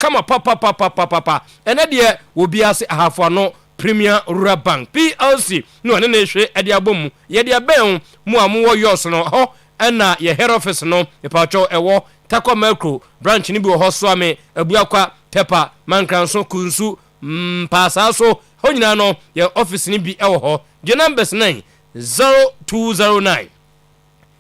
kama papa ene de obi ase ahafo no Premier Rural Bank PLC no ane na ehwe ade abom ye de aben mu amu yos no ho na ye head office no e pa cho ewo Takwa Macro branch ni bi wo ho so ame abuakwa tepa mankranso kunsu pasa so ho nyina no ye office ni bi ewo ho the numbers 9 0209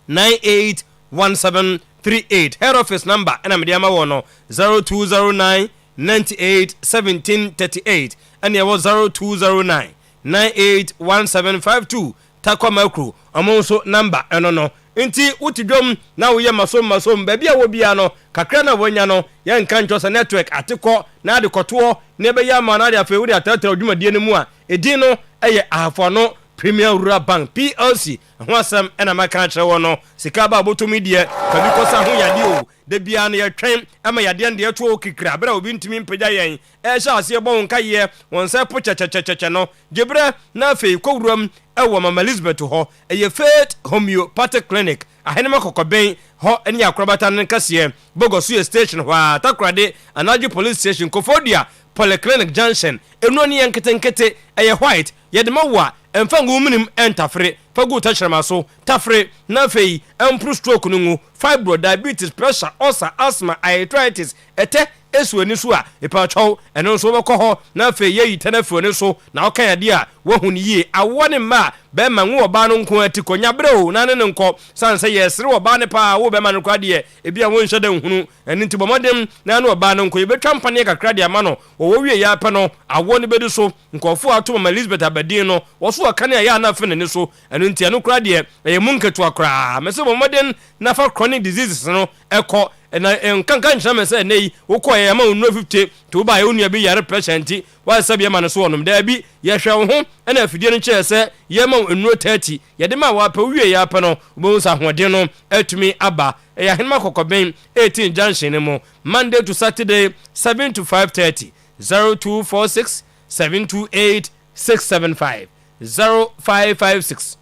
981738 head office number and amediama wono 0209 981738 and there was 0209 981752 Takwa Macro amonso number no nti utidom na wo ye masom baby a wo bia no kakra na wonya no ye nka ntwose network ateko na ade koto na be ya ma na ade afa wo de atatra odwumadie ne mu a edin no eye ahafo no Premier Rural Bank PLC ho asem ena maka kire wo no sika ba botomi de kabi kosa ho yade o de bia na ye twen ama yade nde eto okikira bra obi ntimi mpagya yen sha ase bo nka ye won se po chechecheche no gebre na afei kowuram ewo mama Elizabeth ho eye Faith Homeopathic Clinic ahenema kokoben ho eni akrobata nkase bogosu station ho atakrade anaji police station Kofodia Polyclinic Junction enu ni enketenkete eye white yedema wa emfangu munim entafre fagu tachrama so tafre na fei empru stroke nungu fibro diabetes pressure ulcer asthma arthritis ete esuani so a epacho eno so beko ho na fei yeyi tenafuani so na okan ade a wahuni yie awone ma be ma nwo oba no nko atikonya breo na ne nko sanse yesre oba ne pa wo be ma no kwade e bia won hye dan hunu eni ntibomodem na ne oba no nko yebetwa mpane kakra de ama no wo wie ya pa no awone bedu so nkofo ato mama Elizabeth abadin no wo so aka ne ya na afa ne so eni ntia no kwade e munketu akra mese bomodem na fa chronic diseases no eko na enkanka nchama se nei wokoye ma 150 to ba ye onua bi yare patient wa sabia ma no so onum da bi ye hwe wo ho na afidie no che se ye ma 130 ye de ma wa pa wie ya pa no bo sa hoden no atumi aba ya henma kokoben 18 junction mo Monday to Saturday 7 to 5:30 0246 728 675 0556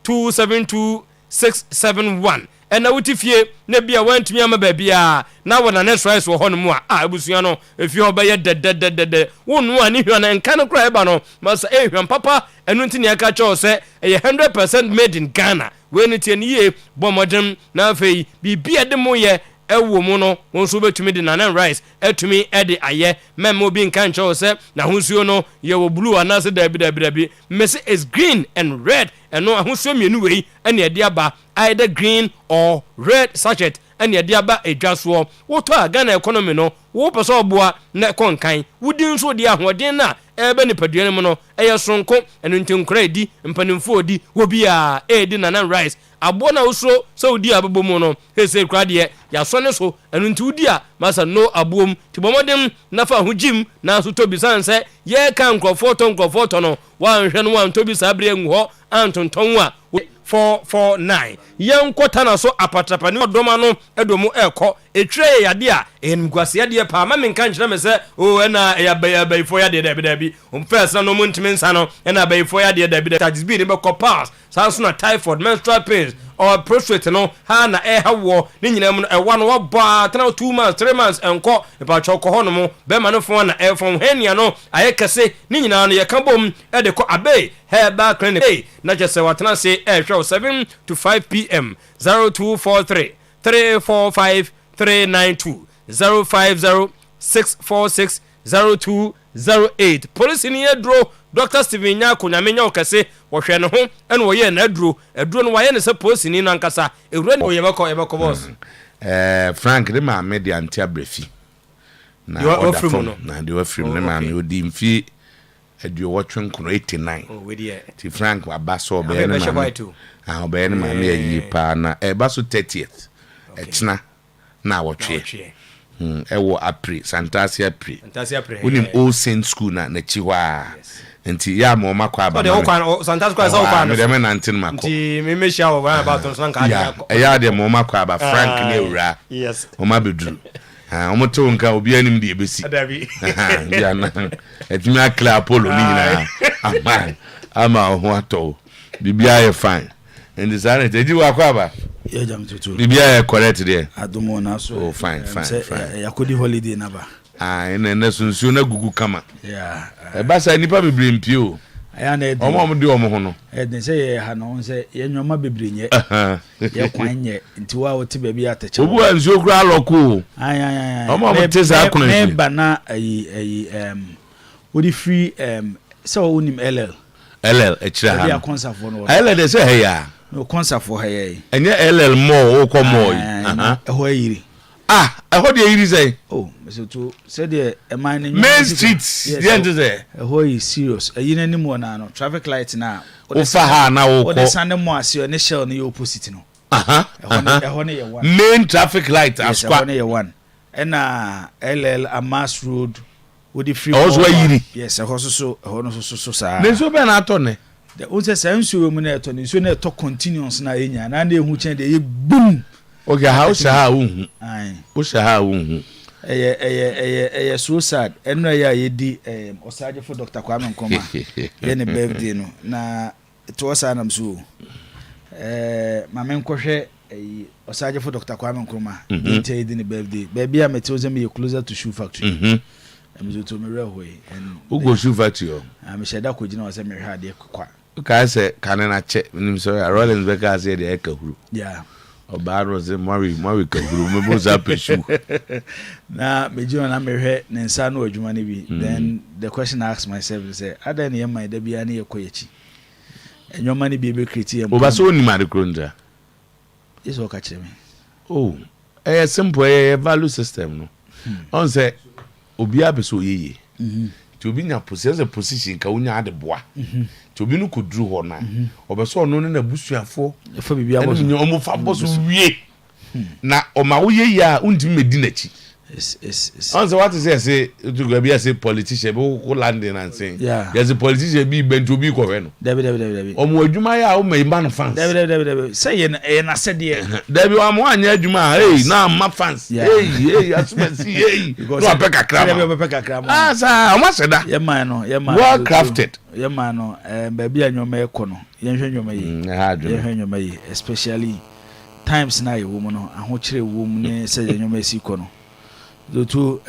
272 671 ena wutifie na bia wantumi ama babia na wona next rice wo hono mu a abusua no efie obaye dedededede wonu ani hwa na nka no kra eba no masa ehwan papa enu ntini aka cho se 100% made in Ghana we ni tie ni ye bomodem na afei bibia de mo ye ewo mu no wonso betumi de nanan rice etumi ede aye memo bi nka ncho se na hunsuo no ye wo blue anase dabi mese is green and red eno ahunsuo mienu wei ene ede aba either green or red sachet ene ede aba edwaso woto a Ghana economy no wo pese oboa na konkan wudi nso de ahoden na ebe ni paduane mu no eye sonko eno ntinkura edi mpanimfo odi wo bia edi nanan rice abo na uso saudi ababo mu no hese krade ya sone so enu nti udi a masa no abom tibomodem na fa hujim na so tobi sanse ye kan krofo no wan hwe no wan tobi sabre ngu ho antonton a 449 yan kota na so apatrapa ni odoma no edomu eko etire yade a enguase yade pa ma menka nkyere me se o na ya bayifo yade dabi first no muntimi nsa no na bayifo yade dabi tajis bi ne be pass sanso na typhoid menstrual pains or prostate no ha na hawo ni nyina mu e one wo ba 2 months 3 months enko e pa choko hono mu be ma no fo na e fo henia no aye kase ni nyina no ye ka bom e de ko abe herbal clinic na je se watena se e hwe 7 to 5 p.m. 0243 345 392 050 646 0208 police ni edro Dr. Steven Nyako nyamenya okase wo hwe ne ho ene wo ye na edro no wa ye ne se police ni no ankasa ewura ni oyebeko boss Frank de ma me de antia brefi na de wa film ne ma me odi mfi edu wo twenkono 89 oh we dey ti Frank wa baso be ne ma be ne ma me yi pa na baso 30th echna na wo twe ewo April Santasia April unim All Saint School na chiwa nti ya mo makwa ba o de Santasia kwa so kwa me de me nantin mako nti me mesia wo ba about so nka ya de mo makwa ba Frank ne ura yes o ma bedru o to nka obi anim de ebesi ya na etimi akla Apollo ni nyina ama ho ato bibia ye fine and desire teji wa kwa ba ya jam tutu bibia ye correct there adomo na so oh fine yakodi holiday na ba ene na sunsu na gugu kama yeah ba sa nipa bebre mpio aya na edi omo de omo ho no edi say ye ha no say ye nwoma bebre nye ye kwan nye nti wa wo te ba bi atache obu anzu okura aloko aya omo te sa akuna me ba na ayi wodi free so unim LL echira ha ya concert for no LL de say ya no concert for hey enye LL mo o ko mo ho ayiri ho de yiri say so to say the man main streets the end say ho yi serious ayi na nim wona no traffic light na o fa ha na wo ko o de sande mo ase ne shell ne opposite no ho ne ye one main traffic light aswa ho ne ye one na LL Amas Road with the free also yiri yes ho no so sa ne so be na ato ne the o say sensu mu na eto ne so na eto continuous na enya na na ehu chen de ye boom okay how sha unhu ai o sha unhu so sad eno ya ye di osaje for Dr. Kwame Nkrumah ye ne birthday no na to osa nam so mama nkohwe osaje for Dr. Kwame Nkrumah dey di ne birthday baby am tell them you closer to shoe factory I'm to me railway and ugo shoe factory am sheda ko gina o se me hwa de kwa ka se kanena che nim so Rollins be ka se de ekahuru yeah Obaro ze mari kahuru me bo za peshu na meji na mehwe ne nsa na adwuma ne bi then the question I ask myself is say ada ne yema da bia ne yekoyechi enwoma ne bi be create yem oba so ni mari kronja yeso ka kire me simple value system no on say obi abeso yeye ti obi nya position ka unya ade boa ti obi no koduru ho na obeso no na busuafo fa bibia boso no omo fa boso wie na o ma wo yeye a undi medi nachi is on say what is say to go be say politician bo ko landing and saying yes a politician bi bento bi ko we no dabi omo adwuma ya o ma man fans dabi say ye na sede dabi o mo anya adwuma na ma fans asumansi no apeka krama sa o ma seda ye man no well crafted ye man no baby anwoma ekọ no ye hwe anwoma yi especially times na ye wo mo no aho kire wo mo ne say anwoma esi kọ no to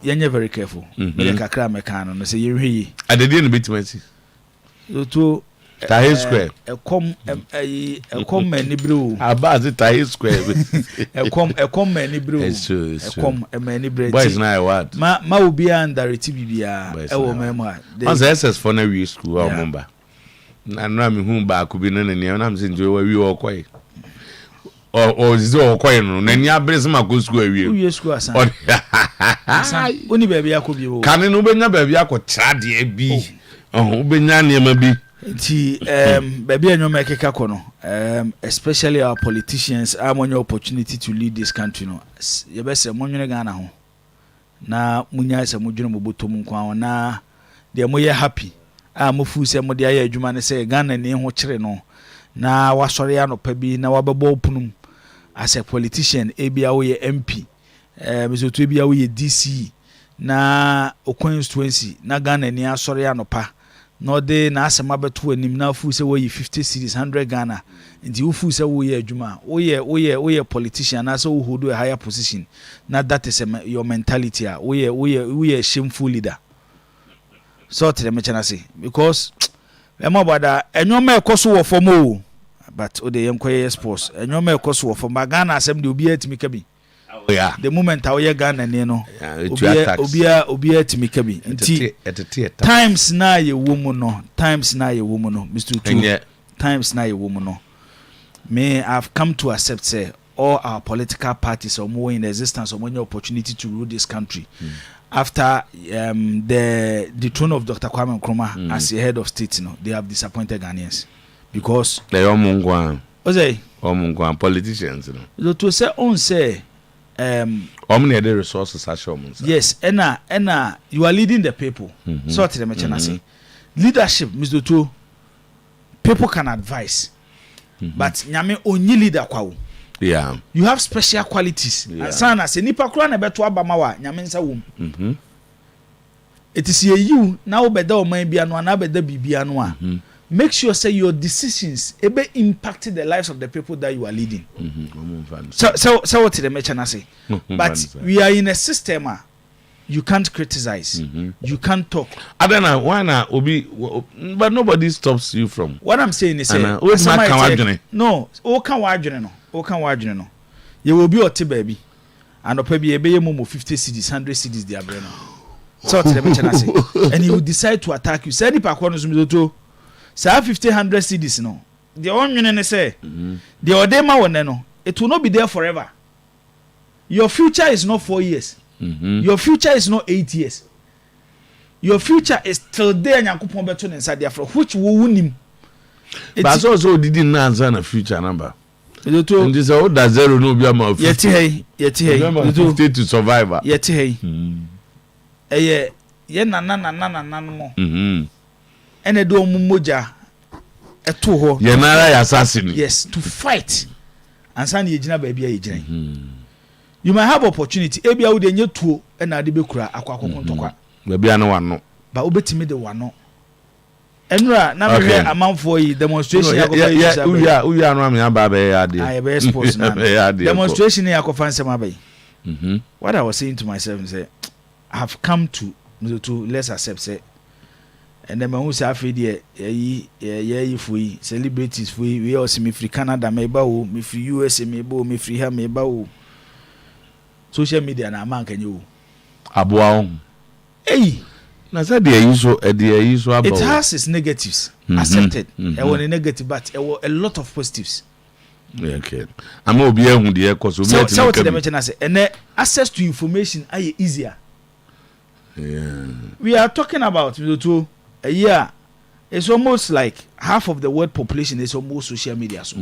you're very careful. You can cram a canon. No say you re. I didn't beat Messi. To Tahir Square. A come many brew. About the Tahir Square. A come many brew. It's true. Come a many bread. Boy is not what. Ma will be under a TBBA. Oh, memoir. Once SS for every school, I remember. And Rami whom back could be none and I'm saying to where we all quiet. Or is all quiet no nya brese ma go school awie you school asan oni ba bia ko bi o kan no benya ba bia ko trade bi benya ne ma bi ti ba bia nyo mekeka ko no especially our politicians are money opportunity to lead this country no ye be se monwene Ghana ho na munya se mudwene mobotom kwa na de mo ye happy mo fu se mo de aye adwuma ne se Ghana ne ho kire no na wasori anopa bi na wabebo opunum as a politician ebia wo ye MP mesoto ebia wo ye DC na constituency na Ghana ni asori anopa no de na asema beto anim na fu se wo ye 50 cities 100 Ghana nti wo fu se wo ye adwuma wo ye politician na so wo hold a higher position na that is your mentality wo ye shameful leader so tere me chana say because emo bada enwoma ekoso wo fomo but o de yenkoye sports enwoma ekoso wo fomo Ghana asem de obi atimi kabi the moment awoye Ghana ne no obi atimi kabi nti times na ye womu no Mr. Otuo times na ye womu no may have come to accept say all our political parties are more in existence or more opportunity to rule this country after the throne of Dr. Kwame Nkrumah as the head of state, they have disappointed Ghanaians because they are mungwan. Ozay, politicians, to say on say many other resources are shown. Yes, Enna, you are leading the people. So to the say leadership, Mr. Otuo, people can advise, but nyame only leader kwa. Yeah, you have special qualities. Sana se nipa kura na beto abama wa nyame nsa wom. It is you now beda o man bia no na beda bibia no a. Make sure say your decisions ebe impact the lives of the people that you are leading. So what the mention say. But we are in a system you can't criticize. You can't talk. I don't know why not obi, but nobody stops you from. What I'm saying is, no, o kan wadwene no. You will be oti baby, and o be ebe mo 50 cedis, 100 cedis dey abre no. So what the mention say, and he will decide to attack you. Say ni pa kwa no so to say 50, 100 cedis no. The onwene ne say, the odema won no, it will not be there forever. Your future is not 4 years. Your future is not 8 years. Your future is till there Nyankopon beto ne nsa dia for which wo wunim. But also didn't answer na future number. Edoto. And this all that zero no be am 50. Yeti hey. 50 to survivor. Yeti hey. Ye na no. Ene do moja eto ho. Ye nara ya assassin. Yes, to fight. Ansa na ye gina ba bia ye gina. You might have opportunity. Ebia wo de nye tuo na ade bekura akwakokontokwa. Ba bia no wano. Ba obetimi de wano. Enura na me amanfo yi demonstration yakofa yi sha. Uya no am ya ba be ya de. I be sports na. Demonstration yakofa nsem abai. What I was saying to myself is I have come to let's accept say. And then who say afi de yi fui celebrities fui we all see me free Canada me ba o, me free USA me ba o, me free here me ba o. Social media na man can you aboa hey na say dey use about it has its negatives accepted e won negative but a lot of positives. Okay, I'm obi ehun dey cause obi ati so what the mention say and access to information are easier. Yeah, we are talking about to a year. It's almost like half of the world population is almost social media so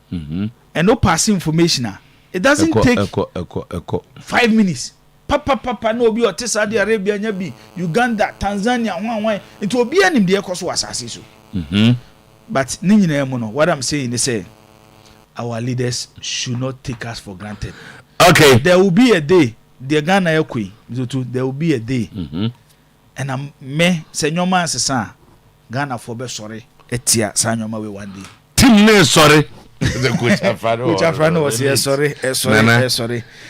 and no passing information. It doesn't take 5 minutes. Papa no be or Saudi Arabia nyabi Uganda Tanzania wan it will be anim de ekoso asase so. But ni nyina mo no what I'm saying is say our leaders should not take us for granted. Okay, there will be a day the Ghana ekwi there will be a day and I'm me say nyoma ansesa Ghana for be sorry etia sa nyoma we one day team ne sorry the coach Afrano was here sorry.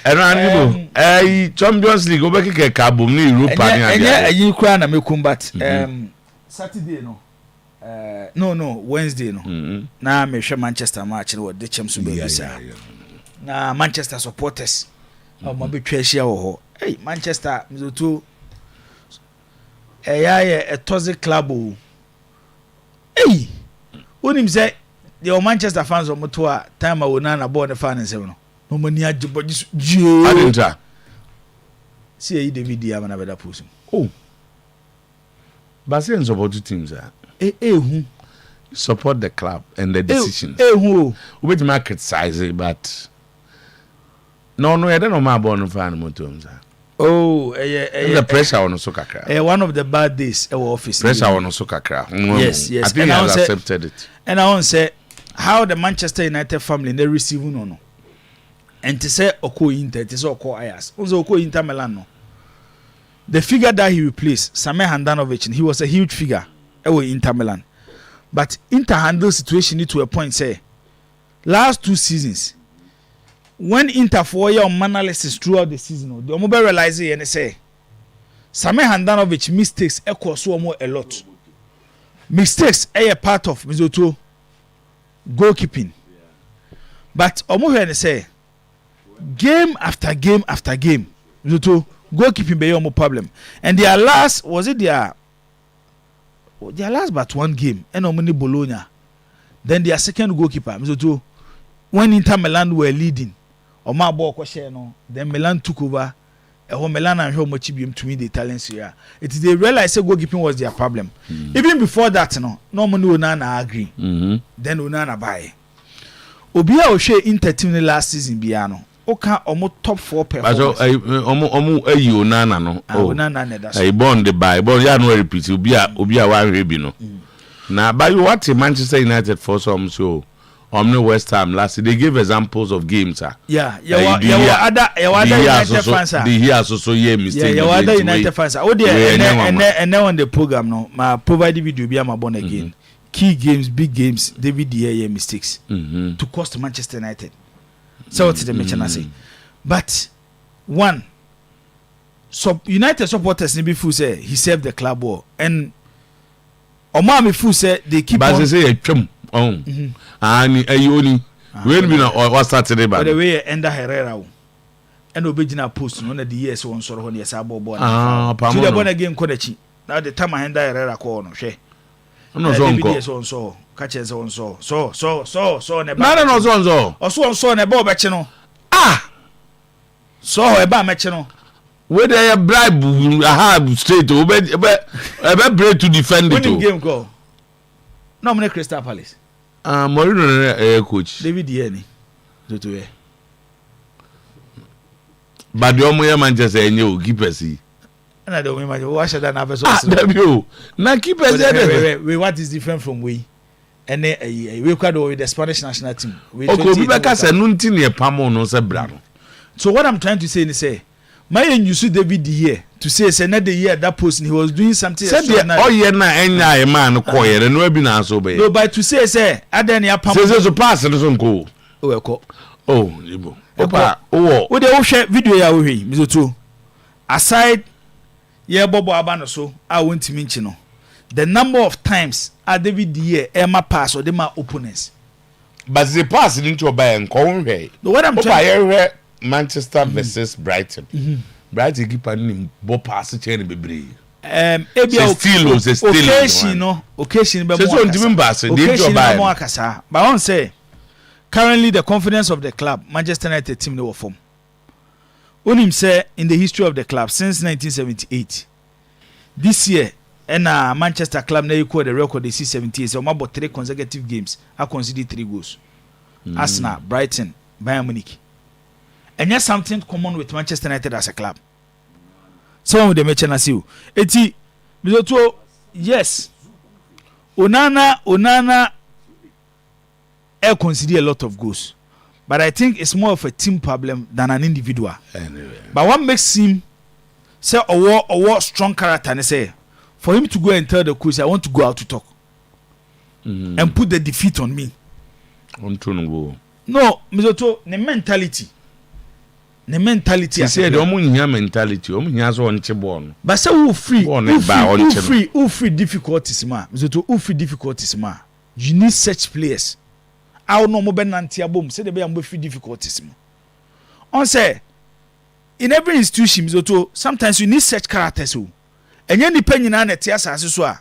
And Champions League over kick carbon ni Europa ni anya you cry na mekum but Saturday no Wednesday no na me hwe Manchester match no de chem so be bisa na Manchester supporters o mo be twa hia wo ho hey Manchester mzoto a toxic club o hey onim say the Manchester fans of Motoa time I will na born the fan nsem no mani agbo ji adenta see you David Dia na better post oh Basen support two teams hu support the club and the decisions hu we be criticize it but no you don't know my born fan Motoa the pressure on so kakra one of the bad days our office pressure on so kakra yes I think I accepted it and I want say how the Manchester United family they receive no and to say Oko Inter to say Oko Ajax also Oko Inter Milan no the figure that he replaced Samer Handanovic he was a huge figure Inter Milan but Inter handle situation to a point say last 2 seasons when Inter for your analysis throughout the season the mobile realize it and say Samer Handanovic mistakes so a lot mistakes a part of Mizoto goalkeeping but and say game after game after game Mizoto goalkeeping be your problem and their last was it their last but one game and omni Bologna then their second goalkeeper Mizoto when Inter Milan were leading Oma ball kwashe no then Milan took over Milan and how much bim to win the Italian Serie A. It is they realized goalkeeping was their problem. Even before that no money Onana agree. Then Onana buy. Obia o share Inter team last season biano. Oka omo top 4 performance. But omo Onana no. Onana ne that's. Born the buy. Born ya no repeat. Obia one rebi no. Now by what Manchester United for some so West Ham last they gave examples of games other United fans mistake other United fans and now on the program no my provide video be am born again key games big games David Dia mistakes to cost Manchester United so what the mention I say but one So United supporters be full say he saved the club well, and Omami full say they keep. But they say a chum. And Ayoni. When we know what Saturday, by the way, Enda Herrera and Obejina post one of the years on sort of yes, Abo born. To the born again Kodechi. Now the time I Enda Herrera call no she. I'm not so catches on so ne ba. No so. Also ne ba beche no. So e ba meche no. Where they bribe have straight obey break to defend it. Winning game go. No me Crystal Palace. Morino coach. David Yeni. Toto e. But the omo Manchester enyo keepers. And I don't imagine why should I have so. Na keepers we what is different from we. And we quite with the Spanish national team. Okay, we back say nunti ne pamo no se bra no. So what I'm trying to say is say my use David here to say another year that person he was doing something. Said oh yeah na enya man ko here no bi na so be. No, but to say adan ya pamo. Say so pass no so nko. Oh eko. Oh, ibo. Opa, oh. We dey share video ya we Mizoto. Aside yeah bobo abano so I want me nchi no. The number of times David here Emma pass or them opponents. But the pass into buy nko hwe. No, what I'm trying Manchester versus Brighton. Brighton keeper nim bo pass chain bebre. Occasion be so ndimi pass dey to buy. But I want say currently the confidence of the club Manchester United team they were form. Onim say in the history of the club since 1978 this year and Manchester club na equal the record they see 78 so about 3 consecutive games I conceded 3 goals. Arsenal, Brighton, Bayern Munich. And yes, something common with Manchester United as a club. Some of the match na see. Eti Mizoto yes. Onana conceded a lot of goals. But I think it's more of a team problem than an individual. Anyway. But what makes him say a strong character and say for him to go and tell the coach I want to go out to talk. And put the defeat on me. No, Mizoto, the mentality. The mentality. You say the omunya mentality. Omunya so onche born. But say who free difficulties ma. Mizoto who free difficulties ma. You need such players. I no mo ben nanti abom. Say the be am free difficulties ma. On say in every institution Mizoto sometimes you need such characters who. Enye ni pe nyina na te asase so a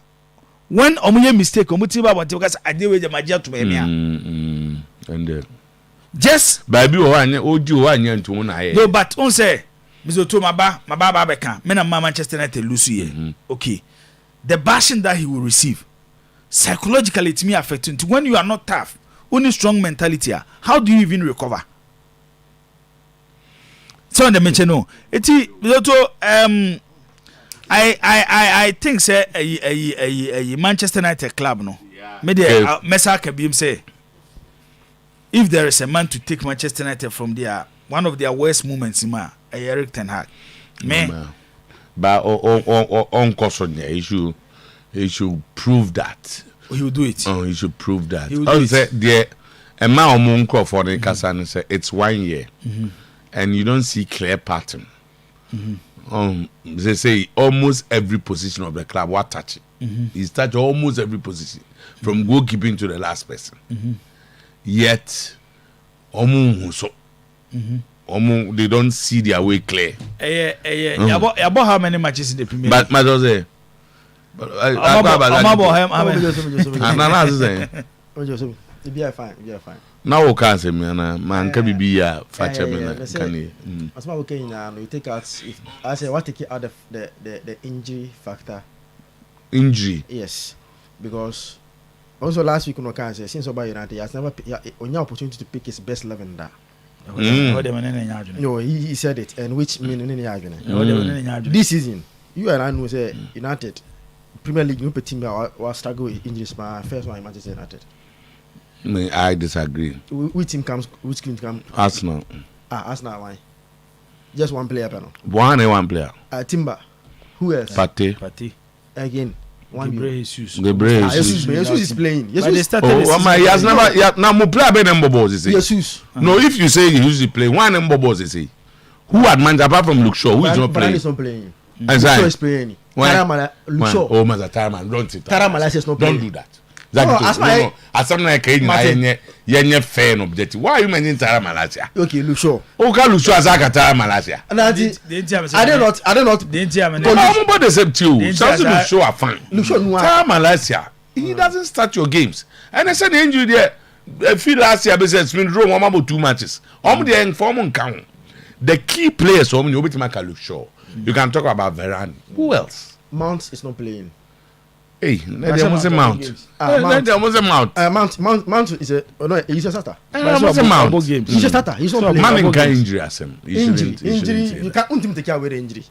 when omuye mistake omuti ba bonte because adewe je magia to me and then just baby o anya oju o anya ntu na aye no but on say Mizoto maba be kan me na Manchester United lose here. Okay, the bashing that he will receive psychologically it may affect him. When you are not tough only strong mentality how do you even recover? So the mention no eti Mizoto I think say a Manchester United club no maybe Mesa can say if there is a man to take Manchester United from their one of their worst moments in Eric Ten Hag but on Kosonia he should prove that he will do it. He should prove that there a man among Crawford in Kassan say it's 1 year and you don't see clear pattern. They say almost every position of the club what touch it. He's touched almost every position from goalkeeping to the last person. Yet they don't see their way clear. About how many matches in the Premier League? But Madoze fine. Now we can't say man can be facha me as my okay now you take out if I say what take it out of the injury factor. Injury? Yes. Because also last week no can say since about United he has never only opportunity to pick his best 11 there. No, he said it and which mean this season you and I know say United Premier League no team was struggle with injuries my first one Manchester United. I disagree. Which team comes? Which team comes? Arsenal. Arsenal. Why? Just one player, panel. One player. Timber. Who else? Partey. Again. One. Jesus is playing. He has never. Now, more player be number balls. Jesus. No, if you say he usually play one number balls, he say Who had Manchester apart from Luke Shaw? Who is not playing? Varane is not playing. Luke Shaw is playing. Luke Shaw. Oh, Master Taraman, don't sit. Taraman is not playing. Don't do that. As something like yenye fair and objective. Why are you mentioning Taraman? Okay, Luke Shaw. Oh, can Luke Shaw as I can Taraman? I don't know. Nobody said to you. Something Luke Shaw are fine. Luke Shaw, Taraman, he doesn't start your games. And I said the injury there. I feel last year, because it's been drawn 2 matches. The informal count. The key players, you Luke Shaw. You can talk about Varane. Who else? Mount is not playing. Hey, there was a Mount. There was a Mount. Mount is a he's a starter. He's a Mount. He's a starter. He's not playing. Man can injury as him. Injury. You can't take away the injury.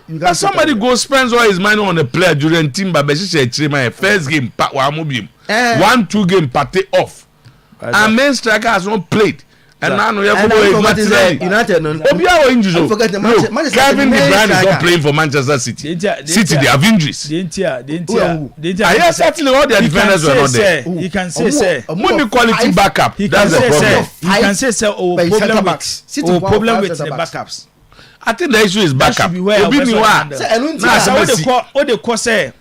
But somebody go spends all his money on a player during team, but first game, 1-2 game party off. Our main striker has not played. And now we have United. Kevin De Bruyne is not playing for Manchester City. City, they have injuries. Certainly all their defenders were not there. You can say, money quality backup. That's the problem. You can say, problem with the backups. I think the issue is backup.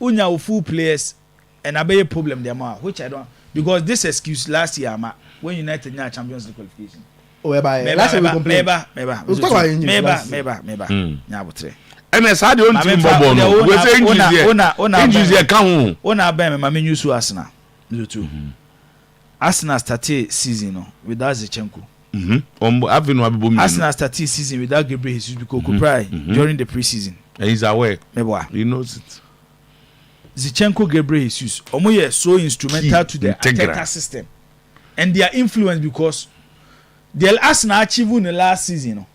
Unya full players and I be a problem there, which I don't, because this excuse last year, when United had Champions League qualification. Last year we complained. And as had your team Bobo, we say injuries here come. Ona ben me mame news Arsenal. Arsenal started season without Zichenko. Arsenal started season without Gabriel Jesus because during the preseason. And he's aware. He knows it. Zichenko, Gabriel Jesus, omo so instrumental to the Arteta system. And their influence because the Arsenal achieved in the last season.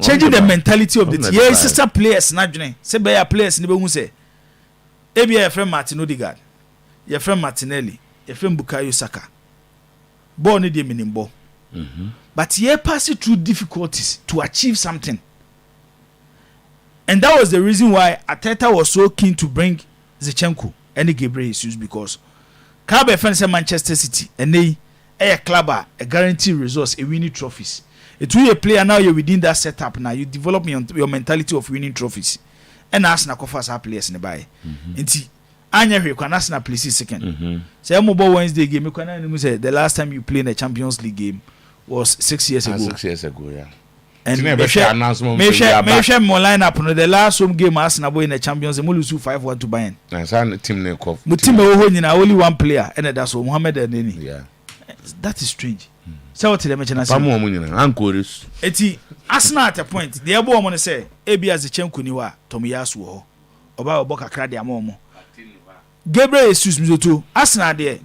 Changing the mentality of the team. Yeah, sister players, not doing. Say by players, never who say. Maybe your friend Martin Odegaard, your friend Martinelli, your friend Bukayo Saka. Born in the minimum. But he passed through difficulties to achieve something. And that was the reason why Arteta was so keen to bring Zichenko and Gabriel Jesus because Club fans Manchester City and they a club a guaranteed resource a winning trophies. It will a player now you're within that setup now you develop your mentality of winning trophies. And Arsenal offers our players in the buy. Inti Anya here can Arsenal play second. Say mobile Wednesday game you can say the last time you played in a Champions League game was 6 years ago. 6 years ago, yeah. And maybe more line up no the last home game Arsenal in the Champions League lose 5-1 to Bayern. And team name call. Team only one player and that's Mohamed Elneny. Yeah. That is strange. So what the mention Eti Arsenal at a point the abo want to say ebi as Zichenko ni wa Tomiyasu ho oba oboka kra de amomo Gabriel Jesus mizoto Arsenal there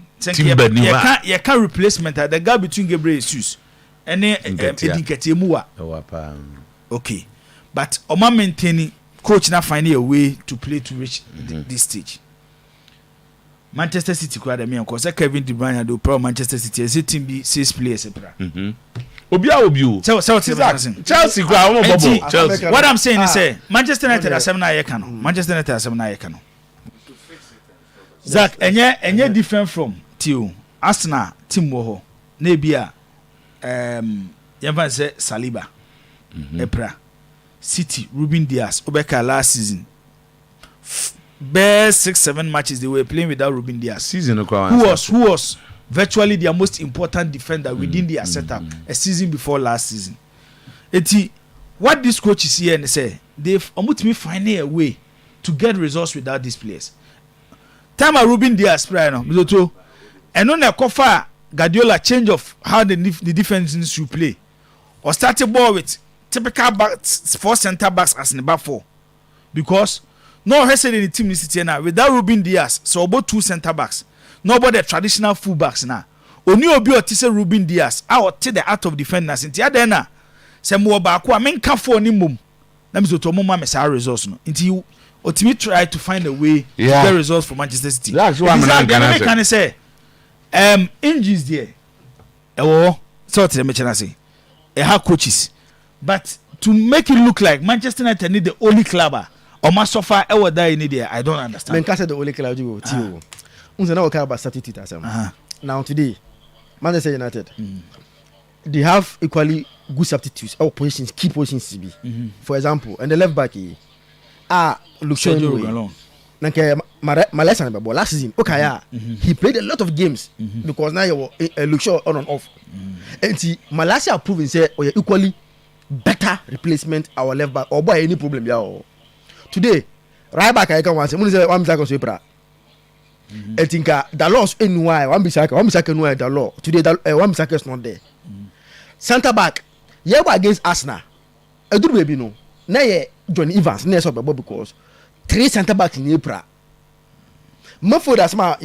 you can replacement the gap between Gabriel Jesus and Edinketiemu okay but Oma maintaining coach na finding a way to play to reach this stage. Manchester City crowd me because Kevin De Bruyne do pro Manchester City as team be 6 players Chelsea crowd Chelsea. What I'm saying is say Manchester United are 7 na year Manchester United are 7 na year Zach enye different from Tio Arsenal team wo ho na bia yeva say Saliba Epra City Ruben Dias Obeka last season best 6-7 matches they were playing without Ruben Dias season who was virtually their most important defender within their setup a season before last season. What this coach is here and say they've almost me finding a way to get results without these players. Time Ruben Dias and on a cover Guardiola change of how the defense should play or start a ball with typical 4 center backs as in the back 4 because no he said in the team is sitting now without Ruben Dias so about 2 center backs nobody the traditional full backs now only obi otise Ruben Dias out to the out of defenders into there na say mo ba ko amenka for ni mum na me so to mo ma me sa results no until Otimi try to find a way to get results for Manchester City. That's what I'm gonna say. Injuries there. So to me say. Have coaches. But to make it look like Manchester United need the only club or must suffer ever die in there, I don't understand. Manchester the only club you go. Unse na okay about statistics. Now today, Manchester United. they have equally good substitutes or positions, key positions to be. For example, and the left back look so Malaysia last season. Okay, he played a lot of games because now you look sure on and off. And see, Malaysia proving say equally better replacement our left back or by any problem today. Right back I can want say one second so pra. I think the loss in why one second why the law today one second is not there. Center back against Arsenal. I do baby no. Now Johnny Evans next up because 3 center backs in April. Mufo that's my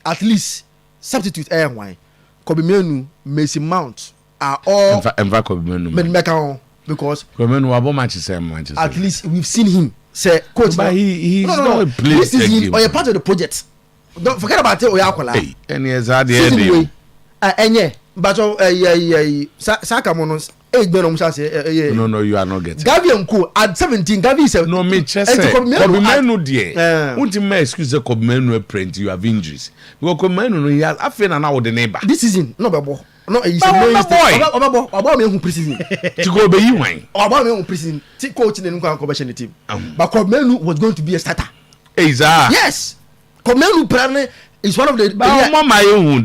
at least substitute air wine. Kobe Menu, Mason Mount are all because at least we've seen him say coach. But he's not this season or a part of the project. Don't forget about it. Oyakola. And yes, I did. But Saka Monos. No, you are not getting. Gavi Uncle at 17. Gavi said, no, me chest. Kobimenu dear. Won't you excuse the Kobimenu print? You have injuries. Because Kobimenu, he has after an hour the neighbor. This season, no, Babo. No, he's a boy. About me who precision. To go be you, wine. About me who precision. Coaching and conversion team. But Kobimenu was going to be a starter. Yes. Kobimenu Prane is one of the. My own.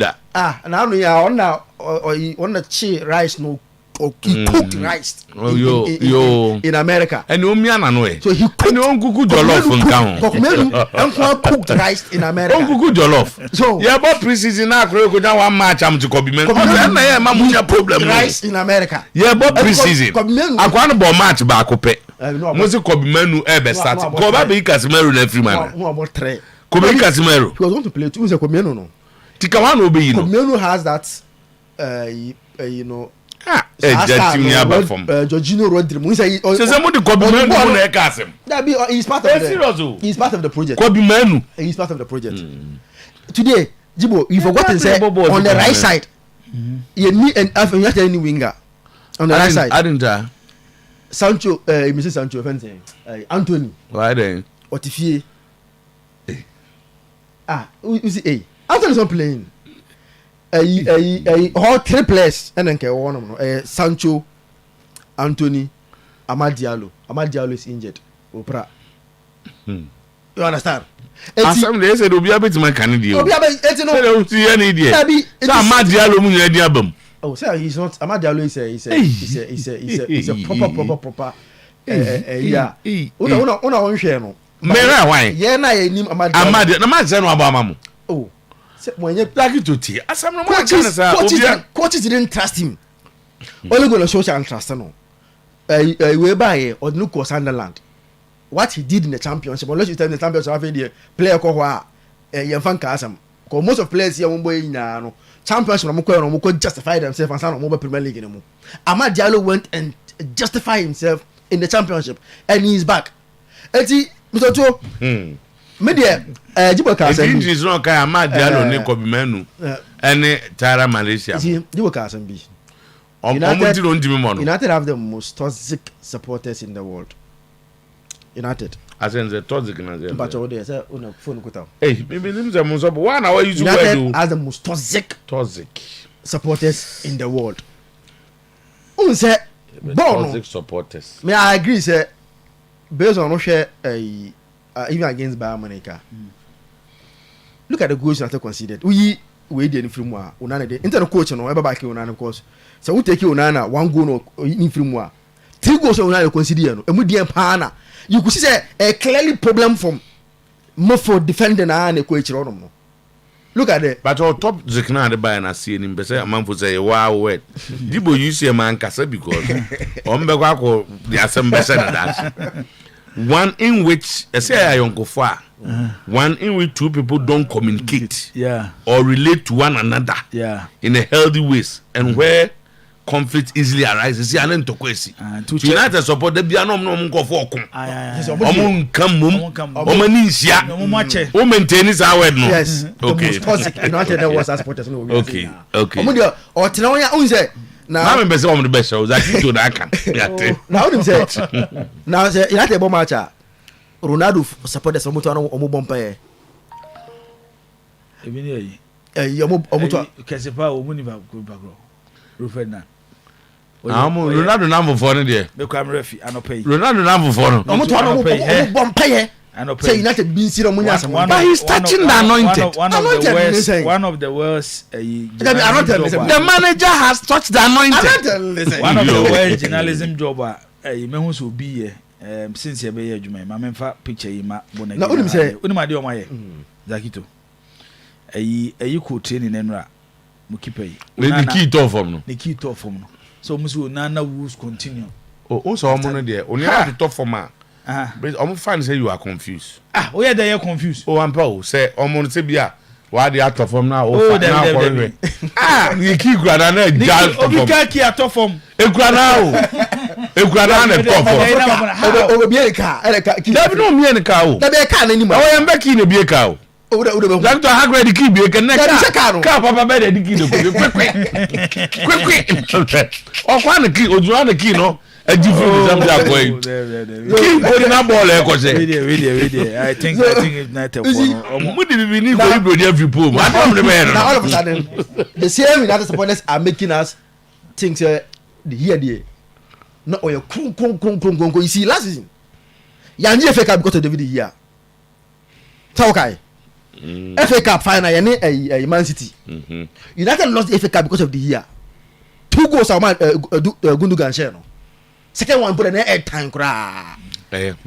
Now we are on now on the chi rice no. He cooked rice in America. And no me ananoe. So he cooked jollof cooked rice in America. Jollof. So yeah, but preseason now go down one match am to Kobimenu. Problem rice in America. Yeah, but preseason. Akwan bo match ba akopɛ. Mo se Kobimenu be start. Ko ba be Casemiro na free man. No about 3. Ko be Casemiro. He was going to play 2 Kobimenu no. Tika wan obe yi no. Kobimenu has that you know Jorginho Rodri. He's part of the project. He's part of the project. Today, Jibo, you forgot to say on the right side, you need any winger. On the right side, I didn't. Sancho, Mr. Sancho, Anthony. Why then? Otifie. You see, Anthony's not playing. All 3 players and then one of them Sancho, Anthony, Amad Diallo. Amad Diallo is injured. Opera. You understand? Some days it will be a bit my Canadian. Don't see any idea. Amad Diallo mun yedi abam. Oh, sir, he's not. Amad Diallo is a proper. Yeah. Una on share no. Mera why? Yeah, na nim Amad. Amad, na ma say no abama. Oh. When you plug it to tea, coaches didn't trust him. Only going to show and trust no. Way by or look for Sunderland. What he did in the championship, unless you tell the championship have a player called Yefan Kasam. Because most of players here won't be in championship and justify themselves and sign on Premier League anymore. Amad Diallo went and justified himself in the championship and he's back. Mr. Otuo. Media Jibo Kasem injuries no kai Amad Diallo ne Kobimenu ene Tara Malaysia. Jibo Kasem bi. United have the most toxic supporters in the world. United. As in the toxic na there. But what they say on phone kuta. Hey, maybe them say monso but why now use word do? Has the most toxic supporters in the world. Who say toxic supporters. Me I agree say based on no share even against Bayern Munich. Look at the goals that are conceded. We did from one. Unana did. Inter coach no ever back Unana of course. So we take Unana 1 goal no in from one. 3 goals Unana consider. And we did Pana. You could see a clearly problem from more for defending and coach no. Look at it. But our top Zekna the Bayern I see him say a man for say wow word. Dibo you see a man kasa because Ombegwako there are some better than that. One in which one in which 2 people don't communicate or relate to one another in a healthy ways and where conflict easily arises. United support the Biano yes. Okay. Now I'm the best shows. I think I can. Now him say. Now say United bomb match. Ronaldo support the Sometymer Otuo-Acheampong. Even Omuto Kesepa Omuniva go back. Ferdinand. Ronaldo number 4 no there. Me kwa refi anope. Ronaldo number 4 no. Omo to ano bompaye. Say United bin siro munya asem. But he's touching the anointed. One of the worst the manager has touched the anointed. One of the worst journalism job me hu so bi ye since ye be ye adwuma ma me fa picture yi ma bona. Na unim say unim ade o ma ye. Zakito. Ayi ko training enra mu keeper yi. The key to form no. The key to form no. So musu Nana rules continue. Oh so omo no there. Only have to top form ah. But omo fan say you are confused. Oh yeah, they are confused. Oh ampa say omo no say bia why they out of form now? Oh now you keep grana na jazz. Obi ka ki out form. Egrana na top form. O bi eka, Dabi no mi eka o. Dabi eka na ni ma. O yem be ki na bi eka o. Doctor Hagre the key be eka na ka papa be the key no quick. O kwa na key, o na key no. Ajifu them that boy. Key go na ball e ko say. Really. I think it's not a one. Mu di bi ni go ibro dey people. I don't remember. Now all of a sudden the same United supporters are making us think here there. No oyo kun. You see last season. Yanji FA Cup because of David here. Tawkai. FA Cup final yani Man City. United lost the FA Cup because of the year. 2 goals are Gundogan share no. Second one put an air time cry. Again,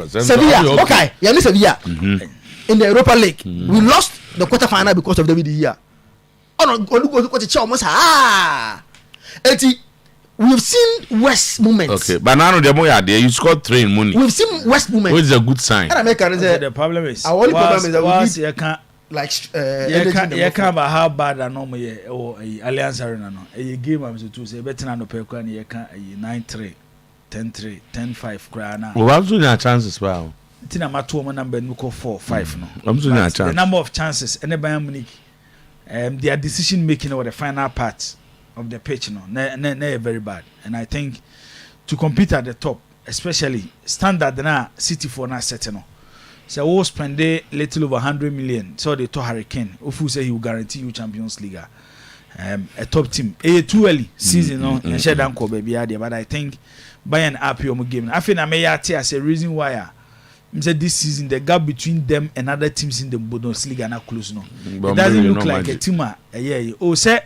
Sevilla. Okay, yani Sevilla. In the Europa League, we lost the quarter final because of David here. Oh no, go to the almost we've seen West moments. Okay, but now the more there, you scored 3 in money. We've seen West moments. Which is a good sign. And the problem is our only problem is that we need you can't like you can't about how bad I normally or Alliance Arena no. A game I'm to say better than no pay can you can 9-3, 10-3, 10-5 cry now. Well, I'm doing a chances well. Tina Matuoma number no 4-5 no. I'm doing a chance. The number of chances and the Bayern Munich their decision making over the final part of the pitch no very bad, and I think to compete at the top, especially standard na City for na setting no, so we'll spend a little over 100 million so they to Hurricane who say he will guarantee you Champions League a top team too early season no and share down baby idea, but I think Bayern happy on game. I think I may as a reason why this season the gap between them and other teams in the Bundesliga na close no. It doesn't look like a team say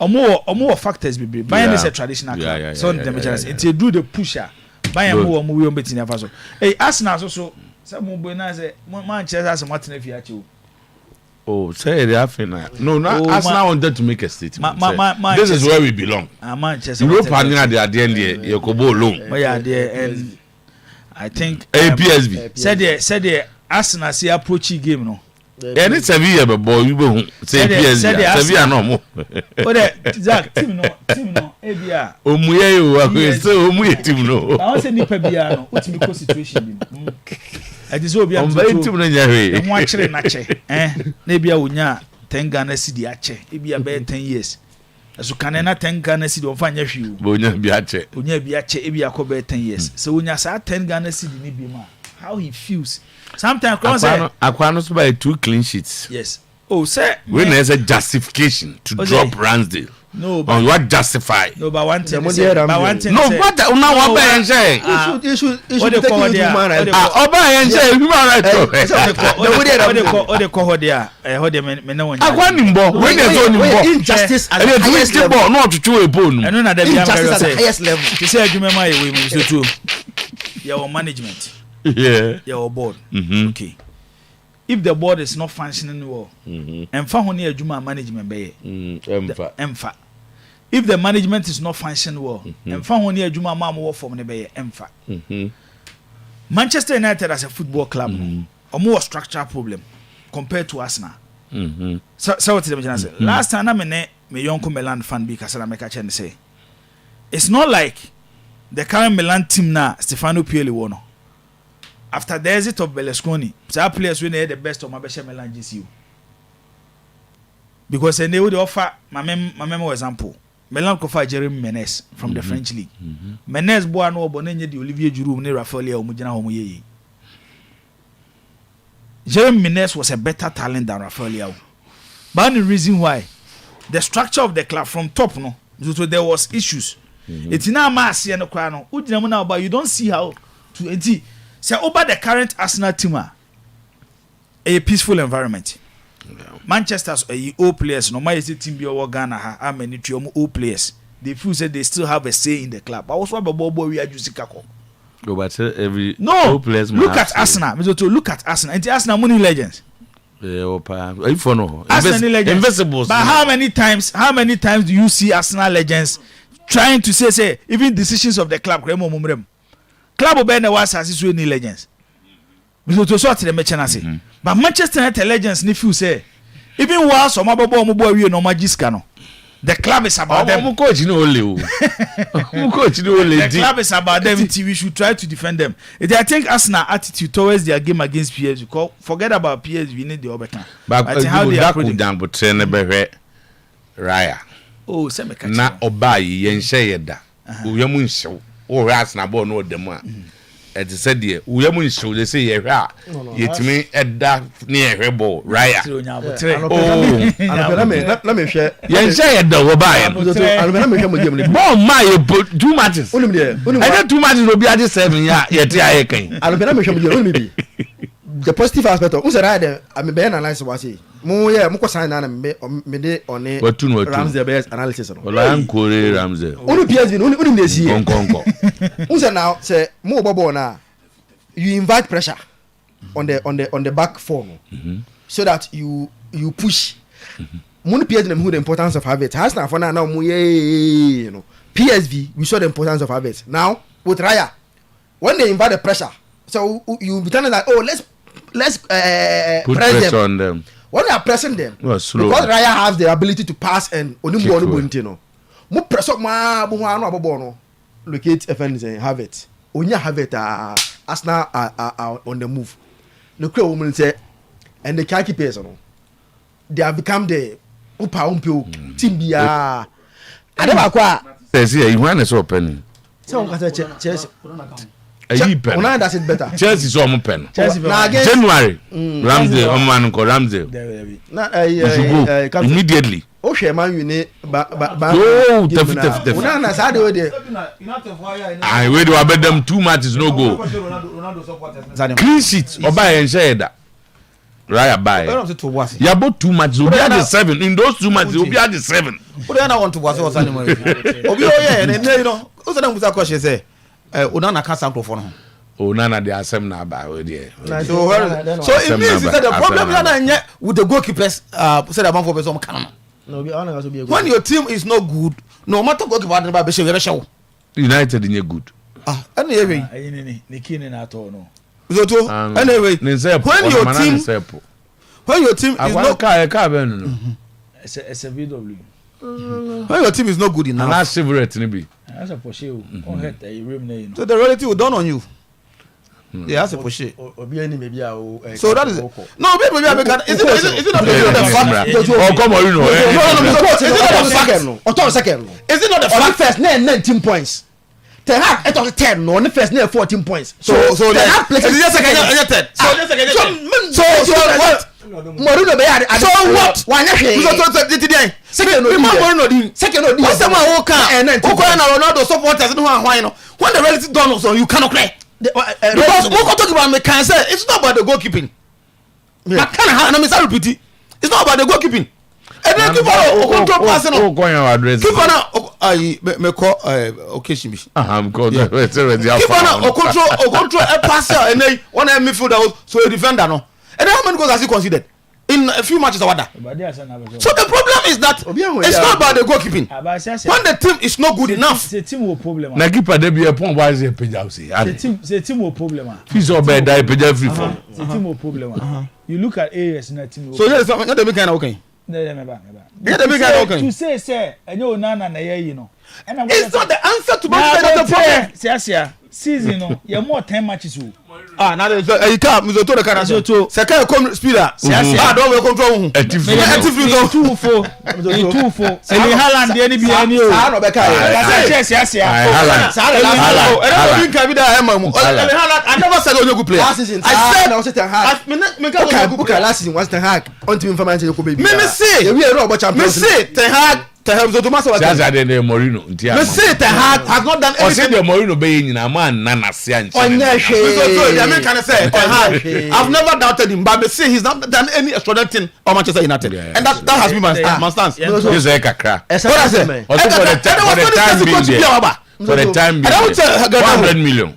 more factors be Bayern is a traditional club. So the majority it's do the pusher. Bayern more we on betting never so. Hey Arsenal so some boy na say Manchester as Martin Fiachi. Oh, say they have no Arsenal wanted to make a statement. This is where we belong. Manchester Europe and they are there you go alone. We are there, and I think PSV said the Arsenal see approach game no. Any Sevilla boy you be say PSV Sevilla no more. Zach team no ebia omuye yo say omuye team no. I say nipa bia no what be situation bi. I dis obi am team no nya we. Ho akere na che na bia wonya 10 Ghana cedi ache ebia be 10 years. So can na 10 Ghana cedi on fa nya hwi o. Bonya bi ache. Onya bi ache ebia ko be 10 years. So wonya sa 10 Ghana cedi ni bi ma. How he feels. Sometimes Aquano so by 2 clean sheets. Yes. Oh, sir. When there's a justification to drop Ramsdale. No, but what justify? No, but one thing. No, what now what by and say? You should what they call human right. Oba and say human right. What they call there? How they me no one. Aquanimbo when there's only injustice at the highest level, not to chew a bone. I know that injustice at the highest level. You say you remember we must do your management. Yeah. Your board. Okay. If the board is not functioning well, and for only a Juma management be emfa. If the management is not functioning well, and for only a Juma mama work from the be emfa. Manchester United as a football club, a more structural problem compared to Arsenal. So what did I say? Last time I me young Milan fan because I make a chance say, it's not like the current Milan team now Stefano Pioli won. After the exit of Berlusconi, some players when they had the best of my Milan GCU. Because they would offer my memo example. Milan could offer Jeremy Menez from the French league. Menez boy no bonenye di Olivier Giroud ne Rafael Omujina Homoyeye. Jeremy Menez was a better talent than Rafael Leao. But the reason why the structure of the club from top no So there was issues. It's in our mass and crown. But you don't see how to say over the current Arsenal team a peaceful environment. Manchester's old players, no matter team be over Ghana, how many old players. They feel that they still have a say in the club. I was what about we are using Kako. Look at Arsenal. Look at Arsenal. And Arsenal money legends. Arsenal legends. Invisibles. But how many times do you see Arsenal legends trying to say even decisions of the club? Club of Ben was as any legends. To sort the merchant. But Manchester United legends, if you say, even while some other boy we no magic. The club is about them. The club is about them. We should try to defend them. I think Arsenal attitude towards their game against PSG. Forget about PSG. We need the overtime. But how they approach down, but train Raya. Oh, same. Na Obayi yensheyeda. Uyamu show. O Arsenal bo no dem. It said there, we are show they say yeah, yet me at that near rebel, Raya. Let me share. Yes, I had the Obayan. Bon, my put 2 matches. I had 2 matches will be at the 7 yet I can. The positive aspect of who's a rider, I'm a better analysis was he. More, yeah, Mukosana and on a Ramsey best analysis. I'm Corey Ramsey. Only PSG, only this year. Who's now say more Bobona? You invite pressure on the back four so that you push. Only PSG who the importance of habit has now for now. You know, PSV we saw the importance of habit. Now with Raya, when they invite the pressure, so you be telling that let's put press pressure them. On them. When they are pressing them, because Raya has the ability to pass and only mo press up ma bo anu abobo locate FNZ and have it. Onya have it Arsenal are on the move. The crew woman say and the keepers they have become the upa team bia. Adeba kwa say you want to open. So on Chelsea. Una does it better. Chelsea so mo pen. January. Ramsey on man ko Ramsey. Immediately. O share man you ne ba def. Una na sa de dey. I we do abet them 2 matches no go. Clean sheet oba en share that. Raya buy. You about 2 matches. Obi at the 7. In those 2 matches, Obi at the 7. What do you want to watch what's animal? Obi and you know, what's the name question say? Onana can't sample for him. Onana the asem na ba we there. So it means that the problem is with the goalkeepers said about 4 person can. When your team is not good, no matter goalkeeper never be show. United in good. Anyway. Anyway, when your team is not it's a VW. When your team is not good enough, that's favorite be. That's a Porsche. So the reality will dawn on you. Yeah, that's a Porsche. So that is it. No, maybe is it not the fact? Oh, come on, you know. Is it not the fact? First 19 points. Ten Hag it was 10 no, the first 14 points. So Ten Hag plays what? Mourinho be at so what? Why not? Second what's the one who can Ronaldo supporters no why no? When the reality done so you cannot play. Because we talk about me can say it's not about the goalkeeping. I can't repeat. It's not about the goalkeeping. And then keep on control passing. Keep on me call occasion. I'm called. Keep on control a passer and then one midfielder so a defender no. And how many goals has he considered in a few matches or that? So the problem is that it's not about the goalkeeping. When the team is not good enough, the team will problem. Na keeper dey be a point why is he page out say. The team will problem. He's all bad die page free form. The team will problem. You look at AS in that team. So there's not the big kind of okay. To say and you nana na you know. It's not the answer to the problem. Season no, you more 10 matches. Now you can't miss the kind of second come speeder. Don't we control. 2-4. And Haaland the NBA. I never said on good player. Last season I said last season was Ten Hag on team information you could be. Me say we are about champions. Me say Ten Hag Tehab Thomas was just at the Morino. Let's say Tehab has not done anything. The Morino being a man, Nana Sian. So the American say Tehab. I've never doubted him, but they say he's not done any extraordinary thing on Manchester United, and that has been my stance. He's a crack. What I say? For the time being, 100 million.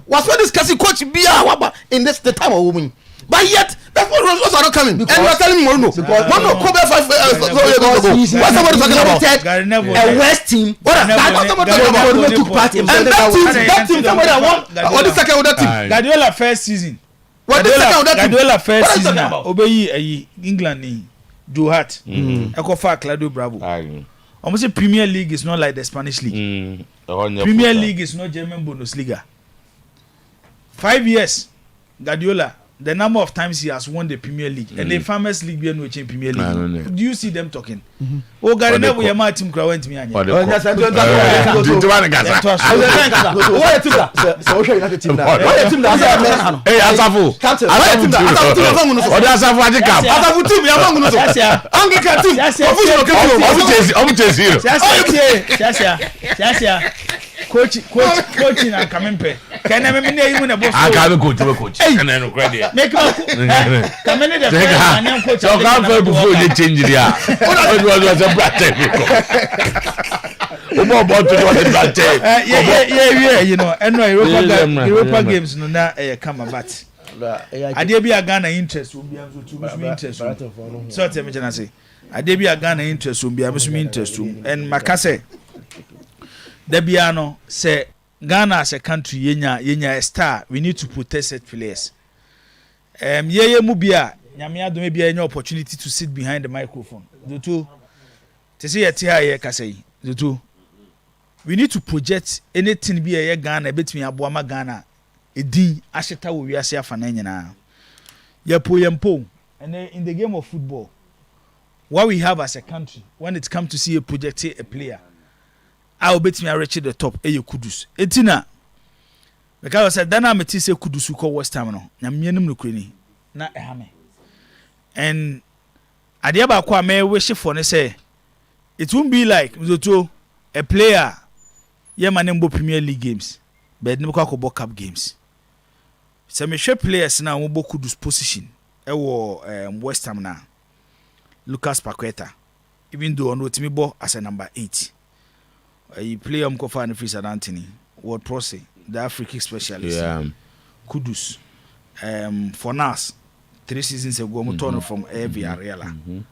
Was when this Cassie coach be in this the time of woman. But yet, that's what Rose are not coming. And we're telling Morino. Morino come back 5 years ago. What's somebody talking about? A West team. What took part in that team somebody won. Or the second with that team. Guardiola first season. What the second with that team? Guardiola first season. Obey England ni Joe Hart. Eko fa Claudio Bravo. Almost say Premier League is not like the Spanish League. Premier League is not German Bundesliga. 5 years, Guardiola, the number of times he has won the Premier League and the Farmers League be no change Premier League. Do you see them talking? Oh, Guardiola, we are my team crowd went me. Coach na kamempe kana me ne yimu na boss aka be coach kana no credit make kamene the man coach so can for before you change dia was a brother about to the brother yeah you know and no Europa games no na come but ade bi Ghana interest will be am so too interest so tell me jana say ade bi Ghana interest will be am so interest and makase Debiano say Ghana as a country yenya a star, we need to protect set players. Ye mubia nyame ado maybe any opportunity to sit behind the microphone. The two to see a tia kasei. The two we need to project anything be a Ghana between Abuama Ghana edi asheta wo wiase afana nyina. Yempo and in the game of football what we have as a country when it comes to see a project a player I will bet me I reach the top. You Kudus. Etina. Because I said, then I'm a Tise Kudus call West Ham. Yamianum Nukrini. Na ehame. And Adiaba Kwa may wish for ne say it won't be like Zoto a player. Yemanembo Premier League games. But no Kobo Cup games. Some players now Mobo Kudus position. West Ham now. Lucas Paqueta. Even though on Timibo as a number 8. You play Kofa and Fisa Anthony, Ward Prosy, the African specialist. Yeah. Kudus. Fornas, 3 seasons ago, Mutono from Villarreal.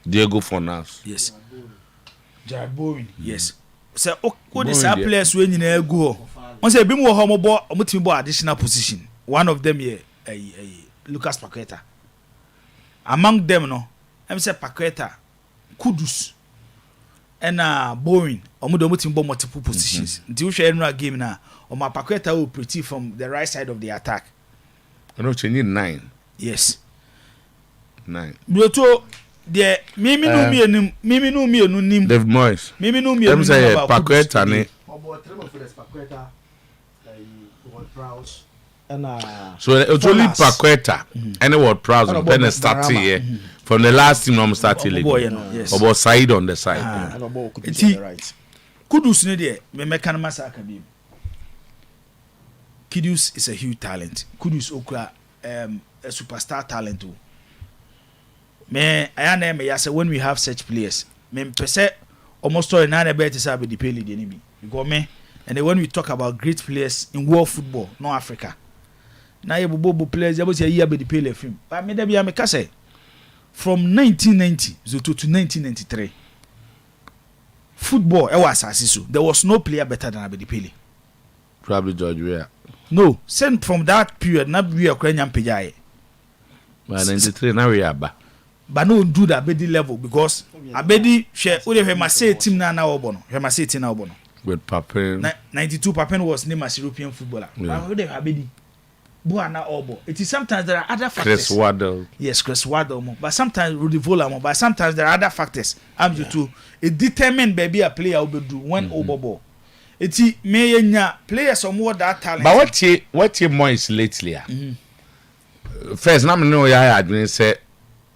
Diego Fornas. Yes. Jared Bowen. Yes. So, what is our players when you go? Once a bit more homobo additional position. One of them here, Lucas Paqueta. Among them, no, I'm say Paqueta, Kudus. And Bowen, omudomutimbo multiple positions. Until we share a game now, my Paqueta will pretty from the right side of the attack. I know you need 9. Yes. 9. Bloto the Mimi no me no nim. Dave Moyes. Mimi no me. Them say Paqueta ne. So it's only Paqueta and what Prowse and start here. From the last team, I'm starting league. Yes. About side on the side. Kudus ne there. Me meka na masaka bi. Kudus is a huge talent. Kudus okra a superstar talent. Me I na me say when we have such players, me pese almost story na na bet say be the pay league ni bi. Because me and then when we talk about great players in world football, no Africa. Na ye bobo players you say here be the pay league film. But me dey be me ka say from 1990 to 1993 football was assassin. There was no player better than Abedi Pele. Probably George Weah. No, sent from that period not we are Ukrainian Pejai. But 93 now we are back. But no do the Abedi level because Abedi share only he must say team now obono. He must say team now obono. With Papin 92 Papin was named as European footballer. But who they Abedi Buana Obo. It is sometimes there are other factors. Chris Waddle. Yes, Chris Waddle. But sometimes Rudy Vola. But sometimes there are other factors. I'm to it determine baby a player will do when Obobo. It may players or more that talent. But what you Moyes lately? First, now know I say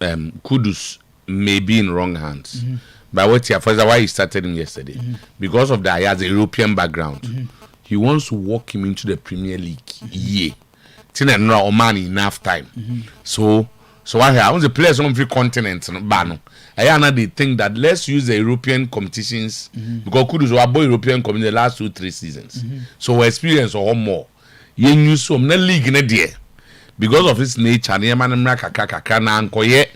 Kudus may be in wrong hands. But what for why he started him yesterday? Because of that, he has a European background. He wants to walk him into the Premier League. Yeah. Tina no Oman enough time. So I want the players on every continent ban. I they think that let's use the European competitions because Kudus were both European competitions the last 2-3 seasons. So we experience or more. You use some league in a day because of its nature. Ne man kakaka na ankoye.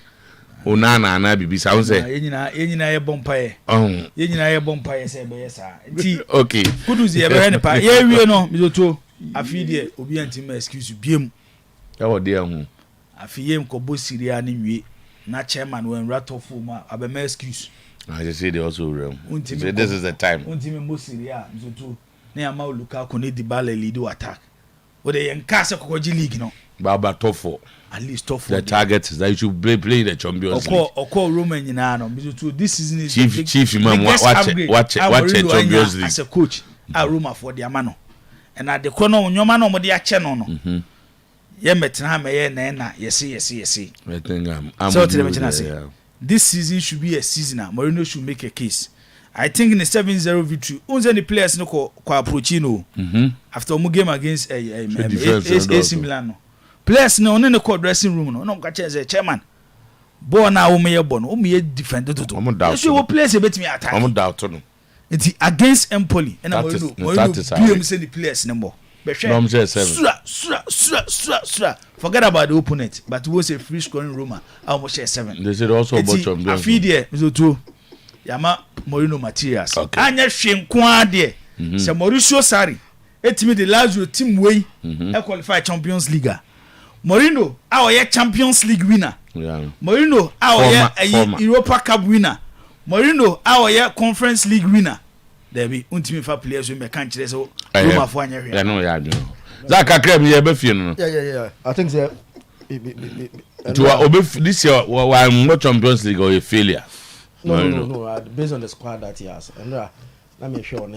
Onana na bibi sound say. Yenyina ye bompaye. Yenyina ye bompaye say be yesa. Nti okay. Kudus ye be ne pa. Ye wie no mizoto. Afi de obi antima excuse biem. Ya wo de hu. Afi ye mkobo Syria ni wie. Na chairman when ratofo ma abema excuse. I just say they also real. So this is the time. Untimi mo Syria mizoto. Na ya ma Lukaku ne Dybala lead attack. What they enkase kokoji league no. Baba tough. At least tough. The target is that you should play the Champions League. Oko Roman nyina no. Mizoto this season is chief imam watch Champions League as a coach. A Roma for the amano. And at the corner nyoma no mo de ache no no. Ye metena me ye na yes. I think I'm so this season should be a season. Mourinho should make a case. I think in the 7-0 victory, only the players no ko approach no. After one game against AC Milan. Players no on the dressing room no catch as a chairman. Born now me defend to. So players a bit me attack. I'm doubt no. It's against Empoli and Mourinho say the players number. Forget about the opponent, but it was a free scoring Roma. Almost share 7. They said also about Champions. I feed there, so Yama Mourinho materials. Anya Shenkwa there. So Mauricio Sarri, etimi the Lazio team way qualify Champions League. Mourinho, our Champions League winner. Mourinho, our Europa Cup winner. Mourinho, our Conference League winner. There be ultimate for players who make country so Roma for anya here. That Kakrem ye be fie no. Yeah. I think so. To this year why Champions League or a failure? No. Based on the squad that he has. And let me show on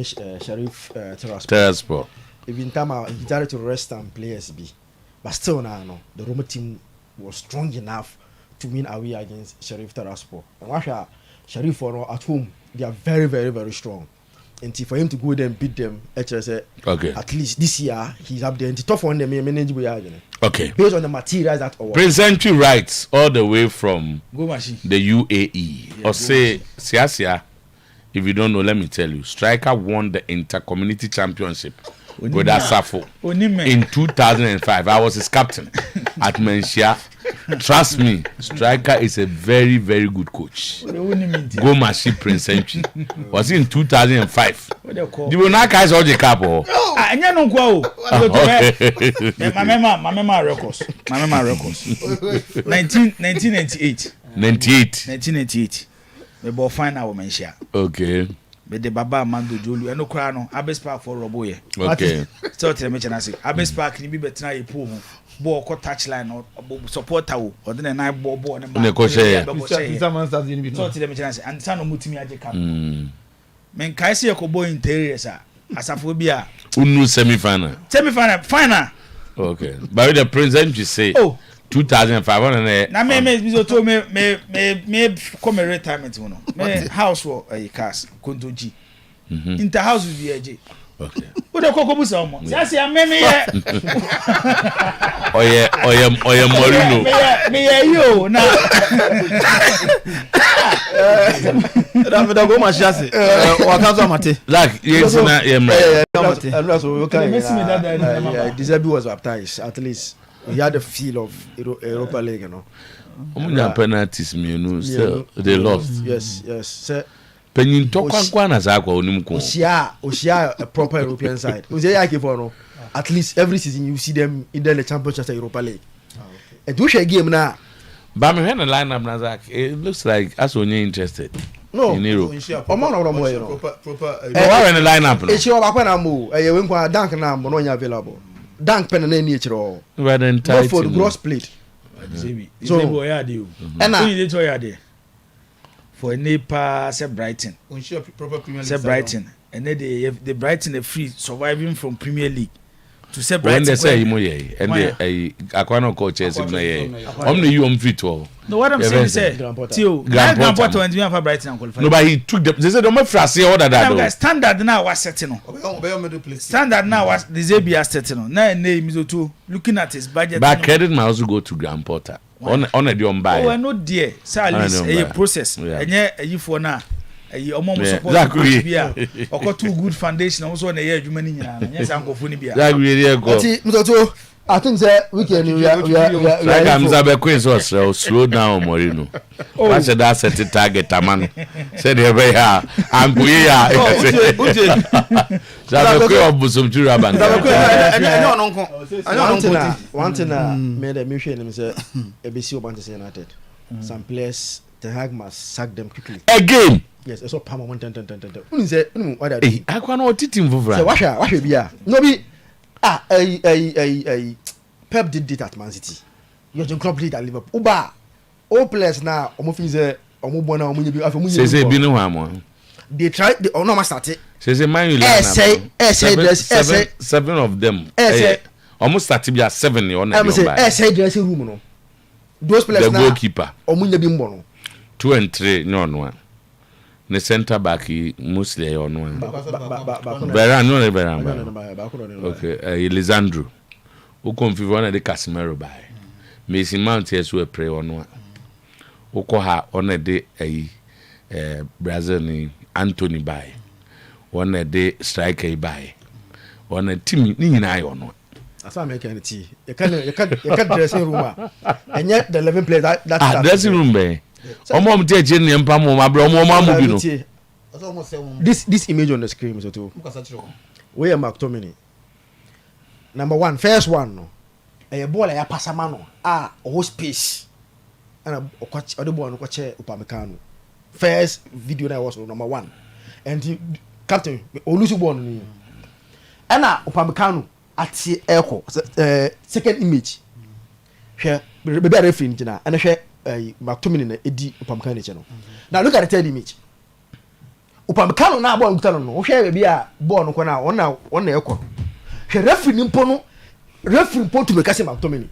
Sheriff Tiraspol. Even time he started to rest and players be. But still now the Roma team was strong enough to win away against Sheriff Tiraspol. And Russia Sheriff at home they are very, very, very strong. And for him to go there and beat them, okay. At least this year he's up there. And the tough one, okay. Based on the materials that our Prince Entry writes all the way from the UAE. Or say, Siasia, if you don't know, let me tell you, Striker won the Inter-Community Championship with Asafo in 2005. I was his captain at Menchia. Trust me, Striker is a very, very good coach. Go Mashi Prince Entry was in 2005. You will not catch all the cap or I don't go. My memory records. 1998. We both find our Menchia. Okay. But the Baba Mando Julu and no crown, Abbas Park for Roboye. Okay. So tell me, Abbas Park, you be better you pull ball cut touchline or support tower or then a night ball and the coach. So tell me, and San Mutimi Ajaka. Men Kaisi Kobo interiors are as a phobia. Unu semi-final. Okay. But the President you say 2,500. Now me told me come a retirement house for a cast Kuntoji. Inter house with the AJ. Okay. What a cocoa salmon. Yes, I mean, Mourinho. Me, you now. Go my chassis. Or cancel mate. Like, yes, Deserbi was baptized. At least he had the feel of Europa League, you know. Penalties, still they lost. Yes. Penin Tokwa Zakwa Onimko. Oshia a proper European side. At least every season you see them in the Championship Europa League. And do a game now. But I'm in a lineup, Nazak. It looks like as when you're interested. No, in Europe. Proper. In the lineup. It's your Aquanamu, a Winqua Dunk now, Mononia available. Dunk pen and nature all. Rather than tight for the gross plate. So, and I did there. For a neighbor, say Brighton. Say Brighton. And then the Brighton are free surviving from Premier League. to say Brighton. When they say him, and they Aquano coach is in the you fit all. No, what I'm saying is, Tio, Grandport when you have Brighton and qualify. No, but he took them. They said, don't make frasi order that. Standard now was setting. Standard now was the Zabia setting. Now name is Otuo. Looking at his budget. But credit might also go to Grandporter. On a dion buy. Oh, I know, dear. Salis a process. And yet, you for now. Your mom was supposed to be or got two good foundation also on a year. You many yes, Uncle Funibia. That really go. I think that we can. Like I'm Zabe Queen so slow down, Morino. I said that's a target, man. Said every year, I'm going. Zabe Queen of Busum Juraban. One thing made a mission and said, ABC Manchester United. Some players, the Hag must sack them quickly. Again. Yes, it's all Palmer 110. Who is it? What are they? I can't teach him for so what should be? No be Pep did it at Man City. You have complete at Liverpool. Uba, all players now. Omofize, Omobona, Omoyebi. Say be no one. They tried. They no man started. Say man you learn. Seven of them. Almost started be 7 on the dressing room. No, those players now. The goalkeeper. Omoyebi mbono. 2 and 3 no one. The center back mostly on one. Beran. Okay, Lisandro. Who confuse one of the Casemiro by. Mason Mount yes we pray on one. Who call her on a day Brazil Anthony by. One a day striker by. One a team in eye on one. That's why I'm making it. You can't dressing room. And yet the 11 players that dressing room bay. Omom teje ni mpa mo mabro mo bi no. This image on the screen is Otuo. We are McTominay. Number 1, first one no. A ball ya passamano o space. And the ball no kwache Upamecano. First video that was number 1. And captain Olusegun ni. And Upamecano at the echo second image. Here baby referee ntina and here McTominay na edi Upamecano channel. Now look at the third image. Upamecano na ball mutano no. Hwe be a ball no kona ona ekọ. Hwe referee nimpo no referee mpo to make say McTominay.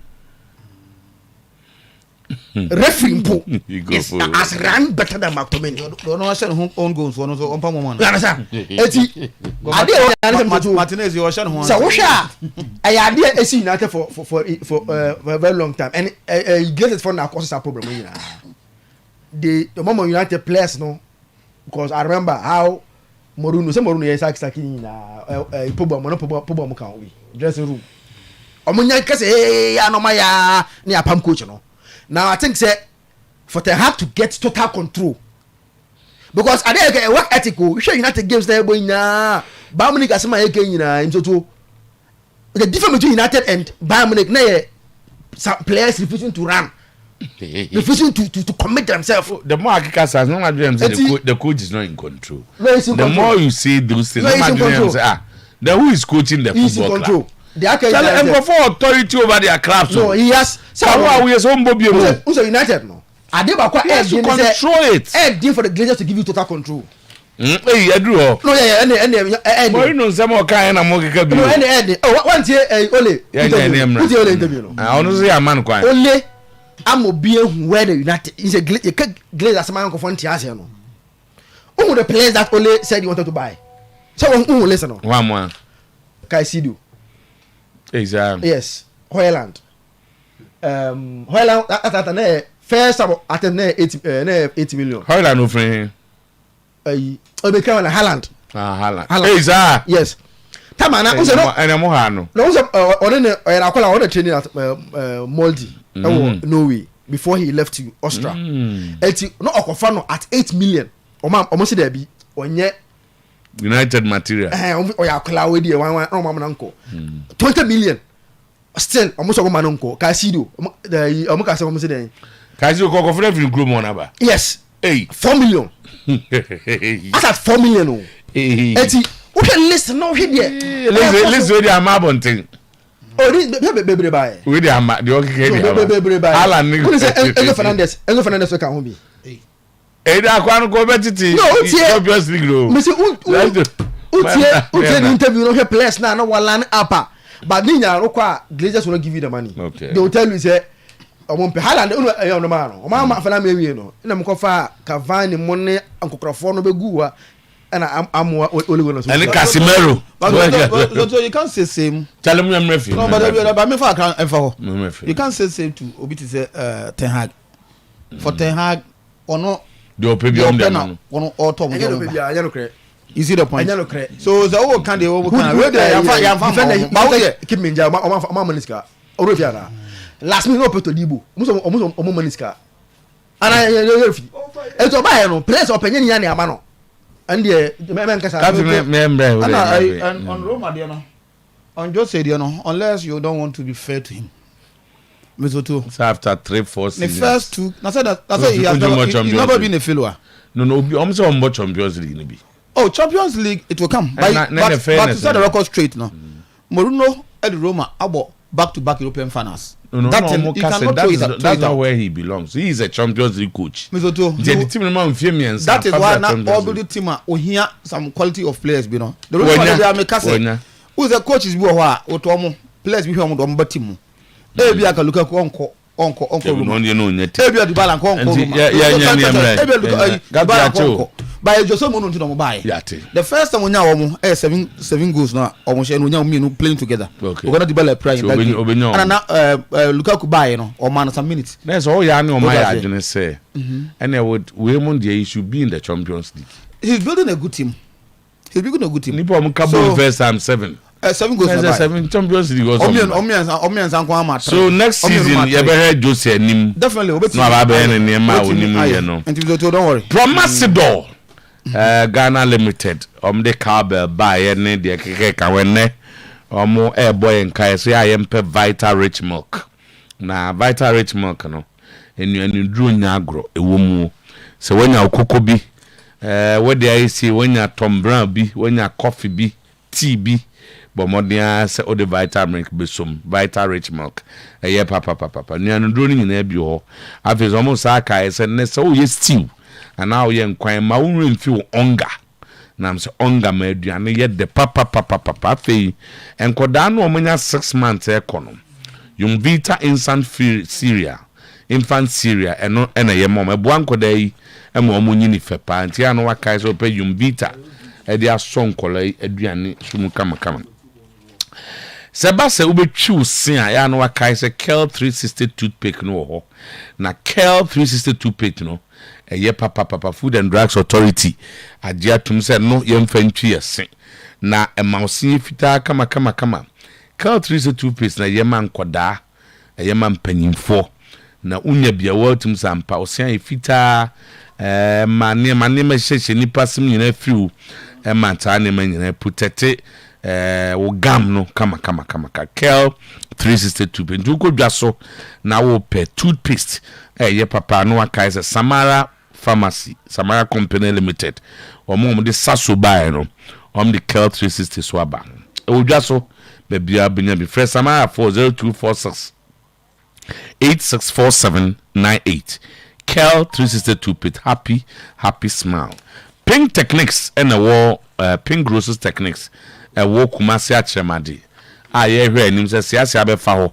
Referee mpo is as run better than McTominay. No no share own goals one so ompa mo man. You understand? Eti ade Martinez you share ho. So wosha ade esi United for a very long time and get it for now causes a problem you know. The moment United players no because I remember how Mourinho is saki na Pogba can we dressing room. Omunya kase anomaya ni apam coach no. Now I think say for they have to get total control. Because I dey work ethical, we sure United games there going na Bayern Munich asema yake nyina him so the difference between United and Bayern Munich na some players refusing to run. Refusing to commit themselves. The more Akika says, no matter the coach is not in control. The more you see those things, no matter the who is coaching the football club. They are for authority over their club. No, he has. Someone we is home Bobby. Who's United no? Adeba to control it. Deal for the Glazers to give you total control. Hey, I do. No, yeah. Mourinho say more kind na mo keke bi. No, oh, one day Ole. Who's the Ole interview no? I want to say a man kwai. Ole Amobie where the United is a Glazers man ko fonti ase no. Who the players that Ole said he wanted to buy? So who listen no? One. Caicedo. Exactly. Yes, Hoyland. Hoyland at first at 80 million. Hoyland no friend. Obekana Haaland. Haaland. Exactly. Yes. Tamana no. No, on the training at Molde, Norway before he left to Austria. No Okofano at 8 million. Almost there be onye United material. Oya Klawe dey one uncle. 20 million. Still almost go man uncle. Caicedo. Omuka say almost there. Caicedo go for every group on aba. Yes. Hey, 4 million. That's at 4 million oh. Eti, who can listen now here there. Listen the amount thing. Oh, this baby buy. We the amount the okay. Baby buy. Alan Enzo Fernandez we can home be. Eda kwanu go betiti. No, obviously grow. Me say utie the interview no here players na walan apa. but ninya no kwa Glazers will give you the money. Okay. They will tell you say omompe Haaland no man no ma fa na me wie no na mko fa Cavani money ankokrafo no begua na amwa oligo so and Casemiro so you can't say same tell me I'm referee no but me fa kan emfa you can't say same to obi to say Ten Hag for Ten Hag ono the opinion dem ono auto mo anya no kre you see the point anya no kre so the whole can dey we can we dey yamfa ba we keep me nja o maniska o refia na last minute no peto dibo omo maniska ana refi eto ba he no place openye ni ya ne ama no and the men kasa and on Roma there no on Jose there no unless you don't want to be fair to him Mesoto so after 3-4 seasons the first two that's he has never been a failure no I'm so on Champions League be oh Champions League it will come but to set the record straight no Mourinho at Roma about back-to-back European finals. No, that's not where he belongs. He is a Champions League coach. That is why now all the team are here some quality of players. You know, the reason why they are making who's the coach is who players we have team. Maybe I can look at uncle. Maybe I do balance uncle. By Jose Mono to buy. The first time we now 7 goals now almost and we playing together. Okay. We're gonna develop pride. And now Lukaku buy or man some minutes. That's all you know my agent say. And I would Wilmon he should be in the Champions League. He's building a good team. Nipo Mkabo first time 7. 7 goals. 7 Champions League was. So next season you better Jose nim. Definitely. No onimu don't worry. Promotional. Ghana Limited the carbell buy any de keke wenne omo boy en kai so I am Vital Rich Milk na Vital Rich Milk no enu dru nya agro ewomu so wenya okoko bi we dey see wenya Tom Brown bi wenya coffee bi tea bi bomodia se o de Vital Milk besom Vital Rich Milk papa enu dru ni na bi ho afis omo sa kai se ne so ye stew and now you enquire my own feel hunger. Now I'm say hunger my aduane yet the papa fe and kodano omanya 6 months econom. Yung Vita infant cereal and a mom a blanco day and mo munyi fe pa ntia no wakai so pe yung Vita e dia son kolai aduane sumu kama. Sebase ube choose ya no wakai se Kel 360 toothpick no ho. Na Kel 360 toothpick no papa Food and Drugs Authority adia tum se no yemfa ntwi yese na emausin fita kama Cal 362 piece na yema nkoda yema mpanyimfo na unya bia watum sampa osian fita mane mahyehyɛ nipa sim nyina fiu manta ne manyina putete wo gam no kama Cal 362 piece nduko dwaso na wo pe toothpaste papa no akai se Samara Pharmacy, Samara Company Limited. Omo de saso buy no. The Cal 360 swaba. Ojaso baby abinya be fresh Samara 40246 864798. Cal 362 pit happy smile. Pink Techniques and a war Pink Grocers Techniques. A war Kumasi Acheampong. Ye hwe anim se siasia be fa ho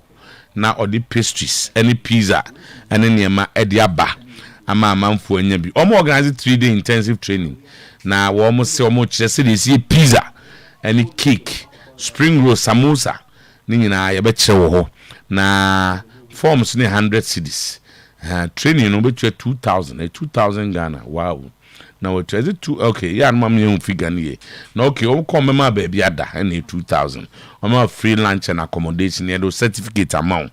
na odi pastries any pizza and niema ediaba ama manfo anya bi omo organize 3-day intensive training na wo mo se omo kire se dey see pizza any cake spring roll samosa ni nyina ye be kire wo ho na forms ni 100 cedis training no be 2000 Ghana wow na what is it 2 okay ya mam ye figure ni na okay o come ma ba bia da na 2000 o ma free lunch and accommodation e do certificate amount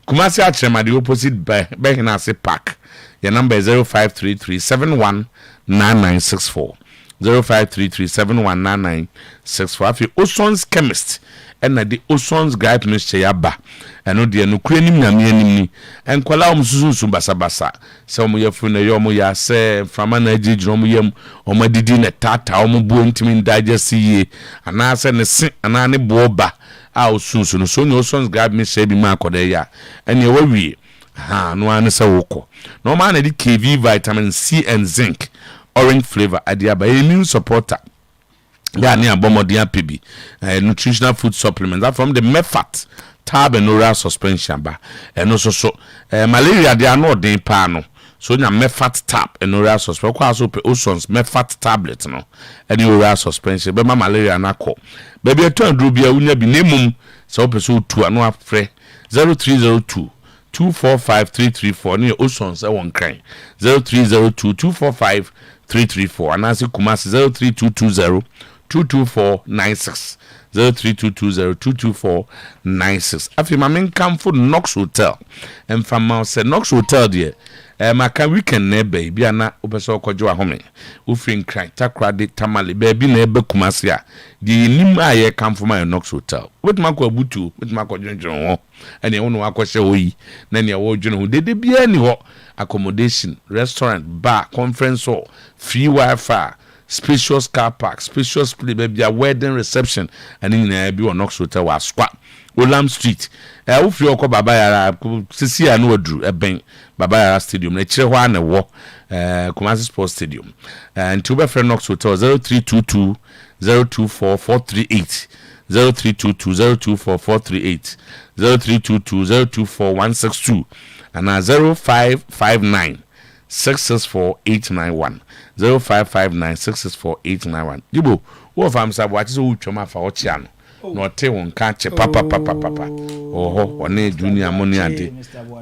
Kumasi Acheampong the opposite by na say park your number is 0533719964 0533719964 afi Oson's chemist and the Oson's gripe mixture yaba eno de no kura nim na me anim ni enkwala omsusu basabasa se omo yafu na yo omo ya se frama na agijiro omo yam omo didi na tata omo buo ntimi digest ye ana se ne se ana ne boba a osusu no so ne Oson's gripe mixture bi ma akoda ya ene wawie no ane se woko no ma na di KV vitamin C and zinc orange flavor adiaba immune supporter Yeah, near Bomodia PB, nutritional food supplement. That from the Mefat tab and oral suspension bar, and also malaria. They are not the pano. So na Mefat tab and oral suspension. Also Oceans Mefat tablet no, and oral suspension. But my malaria na ko. Baby, I turn Rubia unya binimum. So pursue to another free 0302 245 334 near Oceans. I won't cry 0302 245 334 and answer Kumasi 03220 22496 03220 Afi my main come for Knox Hotel and from Mouse Knox Hotel there. My weekend ne baby ana obeso kojo ahome ufin cry takrade tamale baby na ebe Kumasi a di nim aye come for my Knox Hotel with my ko abutu with my ko dwendwen ho ene wo no akɔhye oyi na ne wo dwene ho dede bia ni ho accommodation restaurant bar conference hall free wi-fi spacious car park spacious play baby a wedding reception and in be on Knox Hotel wa squat Olam Street ufri okɔ baba yara sisi anu odru eben baba yara stadium na kire ho ana wo Kumasi Sports Stadium and to be friend Knox Hotel 0322 024 438 0322 024 438 0322 024 162 and 0559 664 891 0559 664 891 Dibo wo fam sabo ati so utwama fa ochiano no te won ka che papa oho one junior money ade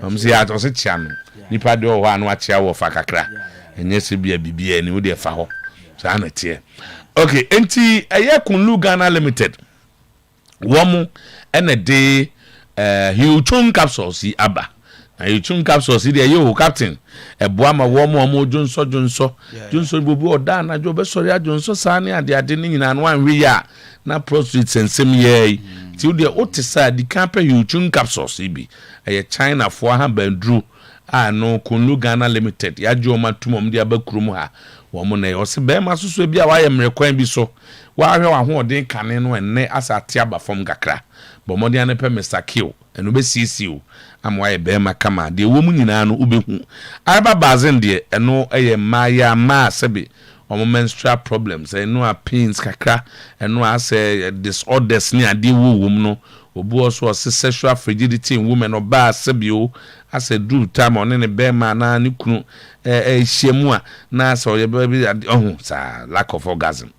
am say ato se chiano nipa de o ho anu achia wo fa kakra enye se bia bibia ni wo de fa ho sa na tie okay enti eye Kunlu Ghana Limited womu ene de Hiuchun capsules yi aba na Hiuchun capsules yi de yo captain eboa ma womu jonso bobu oda na jo be sori ajonso sane ade ni nyina no anwe ya na prostate sensem ye ti wo de otisa di camper Hiuchun capsules yi bi China fo ha bandru no Kunlu Ghana Limited ya jo ma tumom de abakrum ha womu na yo se be ma soso bi a wa ye mrekwan bi so wa hwe wa ho den kane no enne asa tia ba fom gakra bomodi ane pe Mr. Kill eno be CCO amwa ye be makama de wo mu nyina no ubehu araba bazen de eno eye maya ma sebe omo menstrual problems eno a pains kakra eno ase disorders ni ade wo no obu also sexual fragility in women oba sebio ase do time on ne be ma na ni kunu hyiemu a na so ye be ohun sa lack of orgasm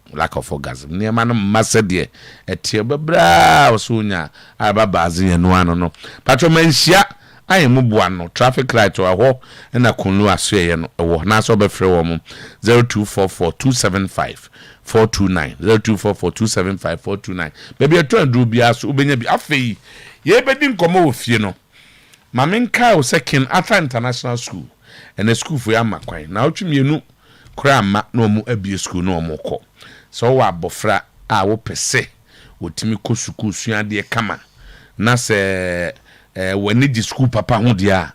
ne ma no massa de etie bebra osunya ababazi enu ano no patro manhia ayemu boa no traffic light o ho na Kunlu aso ye no wo na so be frɛ wo mo 0244 275 429 0244 275 429 baby eto andru bia so ubenya bi afei ye bedi nkomo ofie no mamenka o second Ata International School and school for ya makwan na otwemienu kra ma na omu abie school na omu kɔ so wa bofra a wo pese wotimi kɔ school suade kama na se wani di school papa ho dia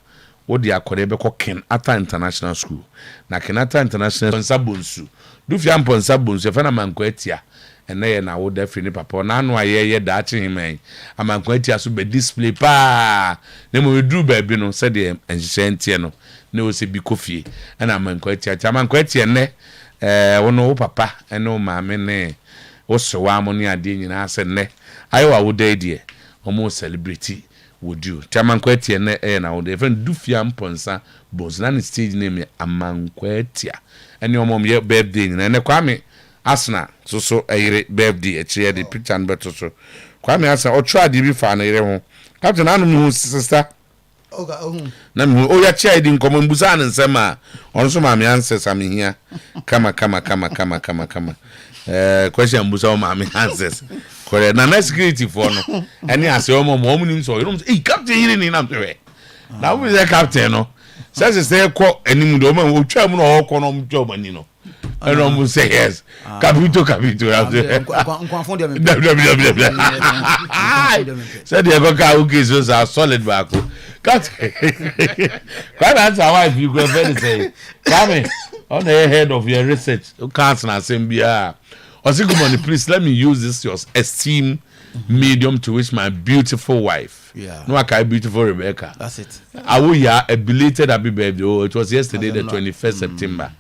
wo dia akɔre be kɔ Ken Ata International School na Ken Ata International Sabonsu du fia mponsa bonsu fa na manko atia ene ye na wo da firi ni papa na anu aye da achi himen amanko atia so be display pa ne mo duru ba bi no se de enhye ntie no ne wo se bi kofie na amanko atia ne wono wo papa ene wo maame ne wo so wa mo ne ade nyina se ne ayo wa wo da die o mo celebrity wodu amanko atia ne na wo da friend du fia mponsa bonsu na ne stage name amanko atia ene omom ye birthday na ne Kwame Arsenal so ayire birthday eche de picture and beto so Kwame Arsenal o try di bi fa na yire ho captain anu mi sister oga na mi o ya chia di nkomo mbusa an nsema on so ma mi answer sami hia kama question mbusa o ma mi answers kore na security for no ene ase o mo nim so you know hey captain yire ni na mtwe na wo be captain no say ko animu do ma wo twa mu no ko no mtwa mani no eno mu say yes capito nkwanfo de me say de go ka uke so sa solid back cut quite answer why you go very say come on the head of your research you can't na sembia Osigumoni, please let me use this your esteemed medium to wish my beautiful wife. Yeah. No, I beautiful Rebecca. That's it. Awuya, a belated happy birthday. Oh, it was yesterday, the 21st September.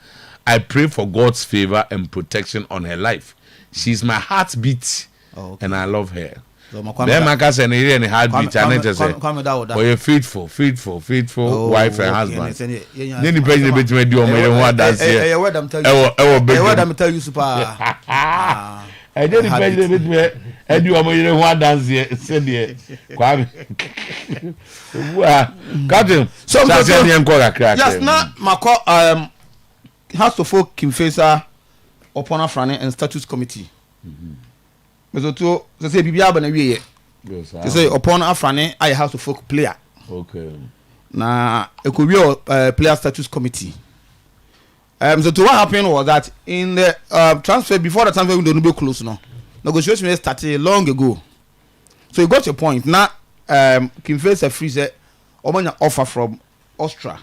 I pray for God's favor and protection on her life. she's my heartbeat, and I love her. So then Maka said, "And heartbeat, and I just say, oh, you're faithful wife and husband." Then the president between you and what dance here. What I'm tell you, super. I did the president between and you and what dance here. Said here, Kwame. Captain, so yes, now Mako has to folk Kimfesa upon a front and status committee. So say bibia ba na wie ye say upon afane I have to folk player. Okay. Na e ko wie player status committee. So to what happened was that in the transfer before the transfer window no be close no. Negotiation started long ago. So it got to a point now Kimfesa free say omanya offer from Austria.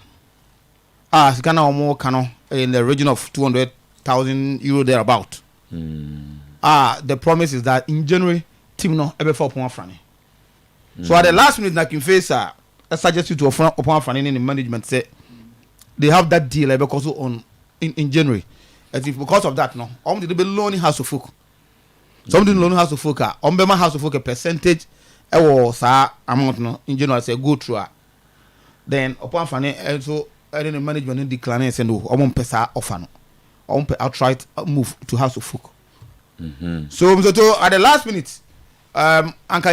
Ghana omo kano in the region of 200,000 euro thereabout. The promise is that in January, team no ever for upon Franny. So at the last minute, na Kimfesa suggested to upon Franny in the management say they have that deal because on in January. As if because of that, no, did they be loaning House of Folk. Somebody loaning House of Folk, Bema House of Folk a percentage was amount no in January say go through. Then upon Franny also the management decline and say no, pesa offer no, outright move to House of Folk. So at the last minute anka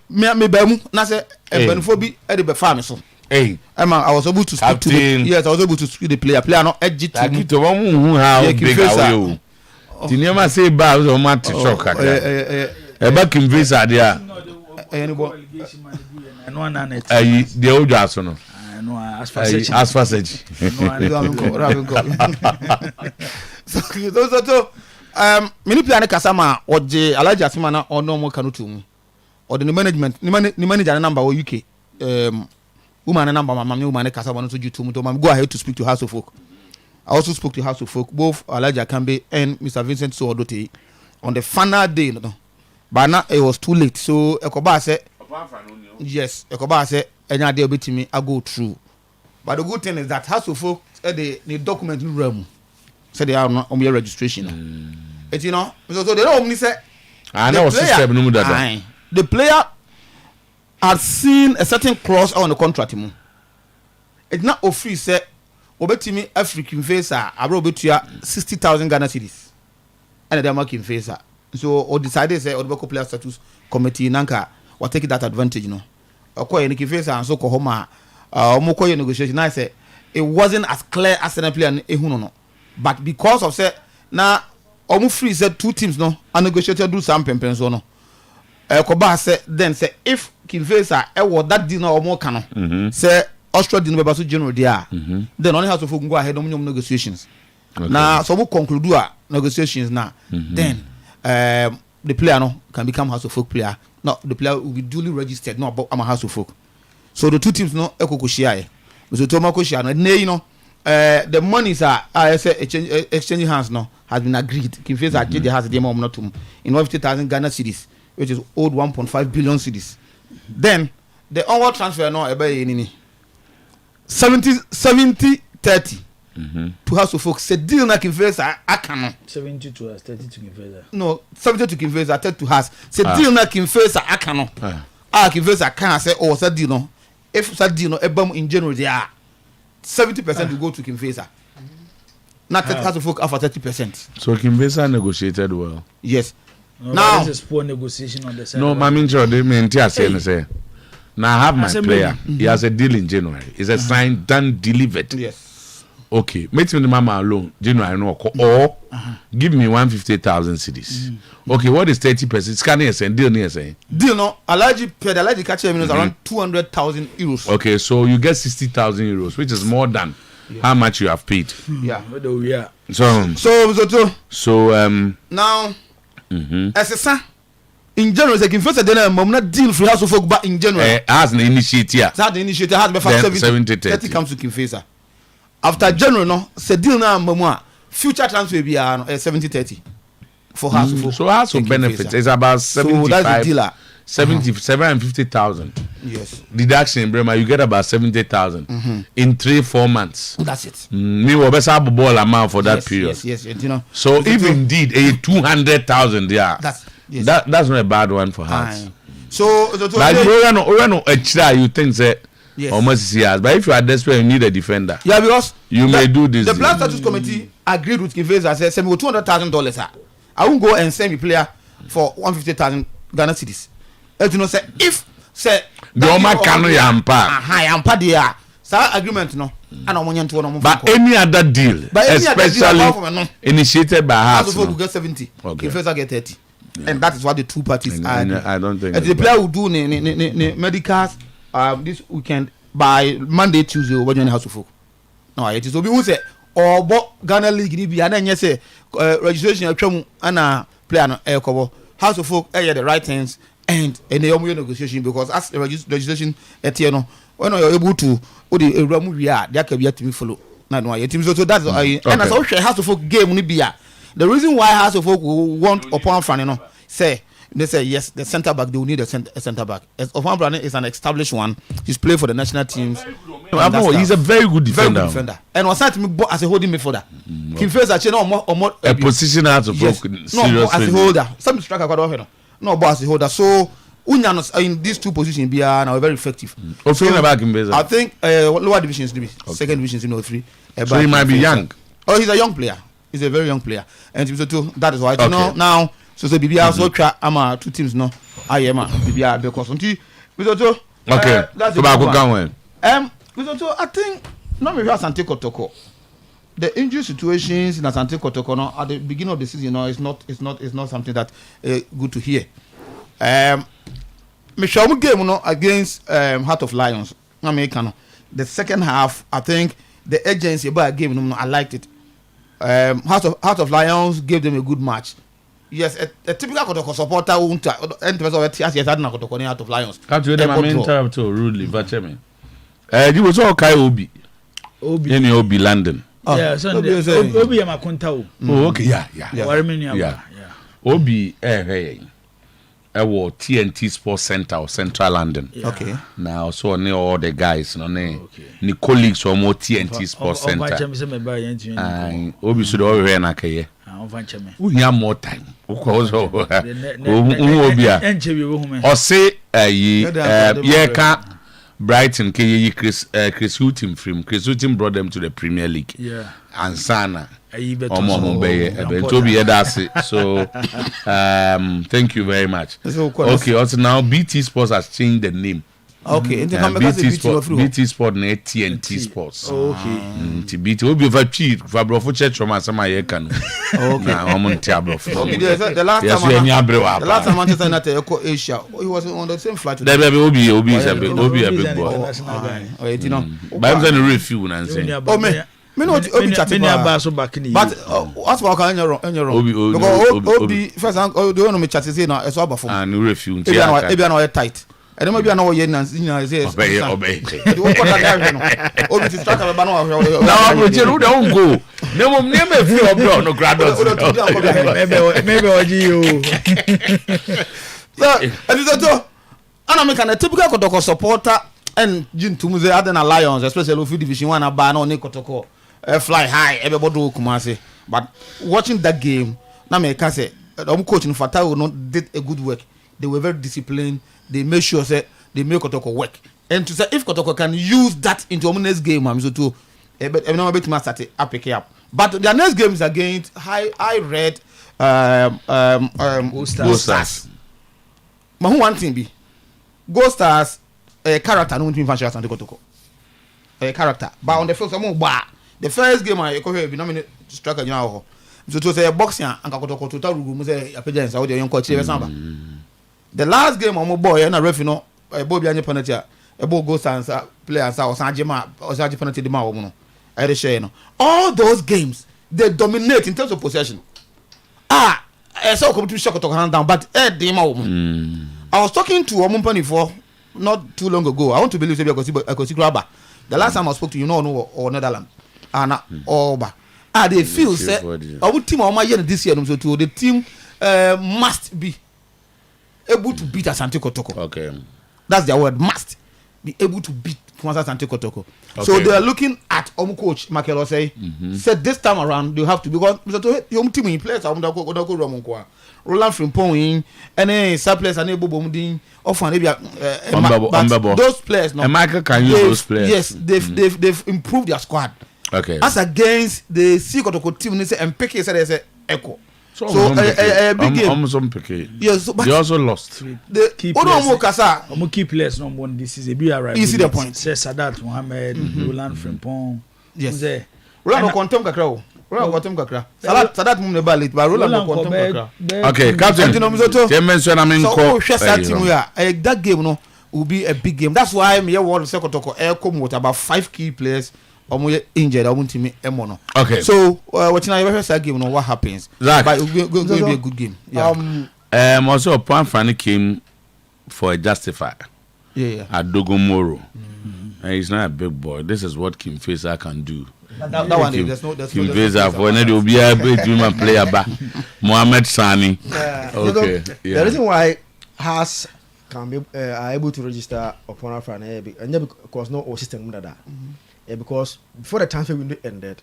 me bemu na say benfo bi e de be farm so I was able to speak to I was able to speak the player no edge to me to one who how big are you the name say ba so mat shock akra e ba Kimfesa dia the old Arsenal no as far as so many piano kasama or the Alaji Asimana or no more kanutum or the management ni manager number or UK woman number my woman kasama to you to go ahead to speak to House of Folk. I also spoke to House of Folk, both Alaji Akambe and Mr. Vincent Sodote on the final day, but now it was too late. So Ekoba said yes, Ekoba said any idea between me I go through. But the good thing is that House of Folk the document room said they are not on your registration. It's you know, so they don't only say I know system no that. The player has seen a certain clause on the contract. It's not free say obetimi African Kimfesa abro betua 60,000 Ghana cedis. And they are making Kimfesa. So or decided say Odebeko player status committee nanka will take that advantage, you know. Okoye ni Kimfesa and so ko homa omokoye negotiation I say it wasn't as clear as an player ehunu no. But because of say na omu free said two teams no and negotiated do some pempen so no Koba say then say if Kimfesa was that deal no omo kano say Austria did no be so general there then only has to go ahead on negotiations. Now so we conclude negotiations now then the player no can become House of Folk player. No, the player will be duly registered no about House of Folk. So the two teams no ekoko share so to mako share no you know the monies are exchanging hands now has been agreed. Kimfesa the has the amount not in 50,000 Ghana cedis, which is owed 1.5 billion cedis. Then the onward transfer no ebe 70-30 to House of Folk. Say deal na Kimfesa akano 70 to us 30 to Kimfesa. No, 70 to Kimfesa 30 to us. Say deal na Kimfesa akano. Kimfesa can say oh say deal no. If that deal no ebam in January they are 70% will go to Kimfesa. Not House of Folk after 30%. So Kimfesa negotiated well. Yes. No, now there's a poor negotiation on the side. No, my mean sure they mean say. Now I have my player. He has a deal in January. It's a signed, done, delivered. Yes. Okay. Make me the mama alone. January no or give me 150,000 cedis. Okay, what is 30%? Scanning saying deal near saying. Deal no. Alaji catch him around 200,000 euros. Okay, so you get 60,000 euros, which is more than how much you have paid. Yeah. So now as a son in January the Kimfesa then not deal for House of Folk but in January as an initiative. That the initiative has been 70 comes to Kimfesa. After January no say deal now mama future transfer be 70-30 for House of Folk. So House of benefits is about 75. So that's the dealer. 750,000. Yes. Deduction in Bremer, you get about 70,000 in 3-4 months. That's it. Me will best have a ball amount for that period. Yes. You know. So if indeed a 200,000, yeah, that's not a bad one for Hearts. So like you think that almost years, but if you are desperate, you need a defender. Yeah, because you may do this. The Player Status Committee agreed with Kiveza. Said, "Send me $200,000. I won't go and send me player for 150,000 Ghana cedis." You know, say if say the Oma Kano Yampa, Yampa dia. So agreement no. But any other deal, especially initiated by Hearts, will get 70. Okay. Kiveza get 30. Yeah. And that is what the two parties are. I don't think the player will do medicals this weekend by Monday, Tuesday, when you're House of Folk. No, it is so we say or Ghana League ni bi and then say registration and player no cover House of Folk the right things and the negotiation because as the registration no when you're able to we are there can be to follow. No, so that's and as also House of Folk game ni bi the reason why House of Folk want upon Fran, say they say yes, the centre back they will need a centre back. Upon Fran is an established one. He's played for the national teams. He's a very good defender. And was to me as a holding midfielder. He feels actually no more a position House of Folk. No, as a holder. Some striker quite often. No, but as a holder. So in these two positions be are now very effective. I think lower divisions to be second divisions 3. So he might be young. Oh, he's a young player. He's a very young player, and that is why you know now. So BBR also try. I'm two teams no. I am BBR because okay. That's I think no me hear Asante Kotoko. The injury situations in Asante Kotoko no, at the beginning of the season no, it's not something that good to hear. Me show game no against Heart of Lions. The second half, I think the agency about game no, I liked it. Heart of Lions gave them a good match. Yes, a typical Kotoko supporter won't enter over tears. Yes, I don't know Kotoko Heart of Lions. Can't you them interrupt rudely, but me. You was all Kai Obi in Obi London. Yeah, so Obi am a Kuntao. Oh, okay, yeah. Obi TNT Sports Center or Central London. Yeah. Okay. Now, so all the guys, the colleagues from TNT Sports Center. And Obi should already na we have more time. Or say Brighton Chris Houghton from Chris Houghton brought them to the Premier League. Yeah. And Sana. So thank you very much. Okay, also now BT Sports has changed the name. Okay, BT Sport na TNT Sports. Okay. BT will be for cheap for brofo church from sama ye kan. Okay. Na omo ntia brofo. Okay, the last time Manchester United go Asia, he was on the same flight. There be Obi is a big boy. Oh, you know. But I'm going to review and say. Oh me no Obi chatting but what's what can you wrong because Obi first do you know me chat say na so aba form and review e be na tight e dem be na wo ye na say obey Obi to start aba na now I'm you don't go no me free obi no graduates maybe oji you so and I'm a typical Kotoko supporter and Jin Tumuze Aden Lions especially of Division 1 aba na oni Kotoko fly high everybody Kumasi but watching that game na me can say coach in Fatah did a good work. They were very disciplined. They made sure say they make Kotoko work and to say if Kotoko can use that into our next game I'm so too everyone bit must start up pick up but their next game is against I read Go Stars. But who one thing be Go Stars character no win fancy Asante Kotoko character but on the field some the first game I go here be nominate striker now so to say boxing and Kotoko total rugu say appearance how dey yon coach samba the last game on boy na ref no boy bi anye penalty a ball Go Stars players or sanjema or sanjema penalty the man no I dey share no all those games they dominate in terms of possession so come to shot Kotoko hand down but the man I was talking to a company for not too long ago. I want to believe I could see grabber. The last time I spoke to you, or Netherlands, and Oba. They feel say our team or my year this year, so the team must be able to beat Asante Kotoko. Okay. That's their word. Must be able to beat Asante Kotoko. Okay. So they are looking at coach Michael Osei. Said this time around they have to, because your team in players Roland Frimpong in any surplus and able bomding often those players. No, and Michael can use those players. Yes, they've improved their squad. Okay. As against the Kotoko team, and Peke said there's an echo. So a big game. Yes, so, they also lost. The key players no one. This is a BR right. You see the point. Sadat Mohammed, Roland Frimpong. Yes. Roland Quantum Kakra. Sadat Mum Nebalit, but Roland Quantum Kakra. Okay, Captain. That game no will be a big game. That's why me want to say Kotoko with about 5 key players. Injured, I want to meet Emono. Okay. So, watching our game, what happens? Zach, but it's going to be a good game. Yeah. Also, Pan Fanny came for a justifier. Yeah. At Dogomoro. And he's not a big boy. This is what Kim Faisal can do. That one, there's no. Kim Faisal for an will be able to play about Mohamed Sani. Okay. The reason why has can be are able to register upon our friend, and because no system that. Because before the transfer window ended,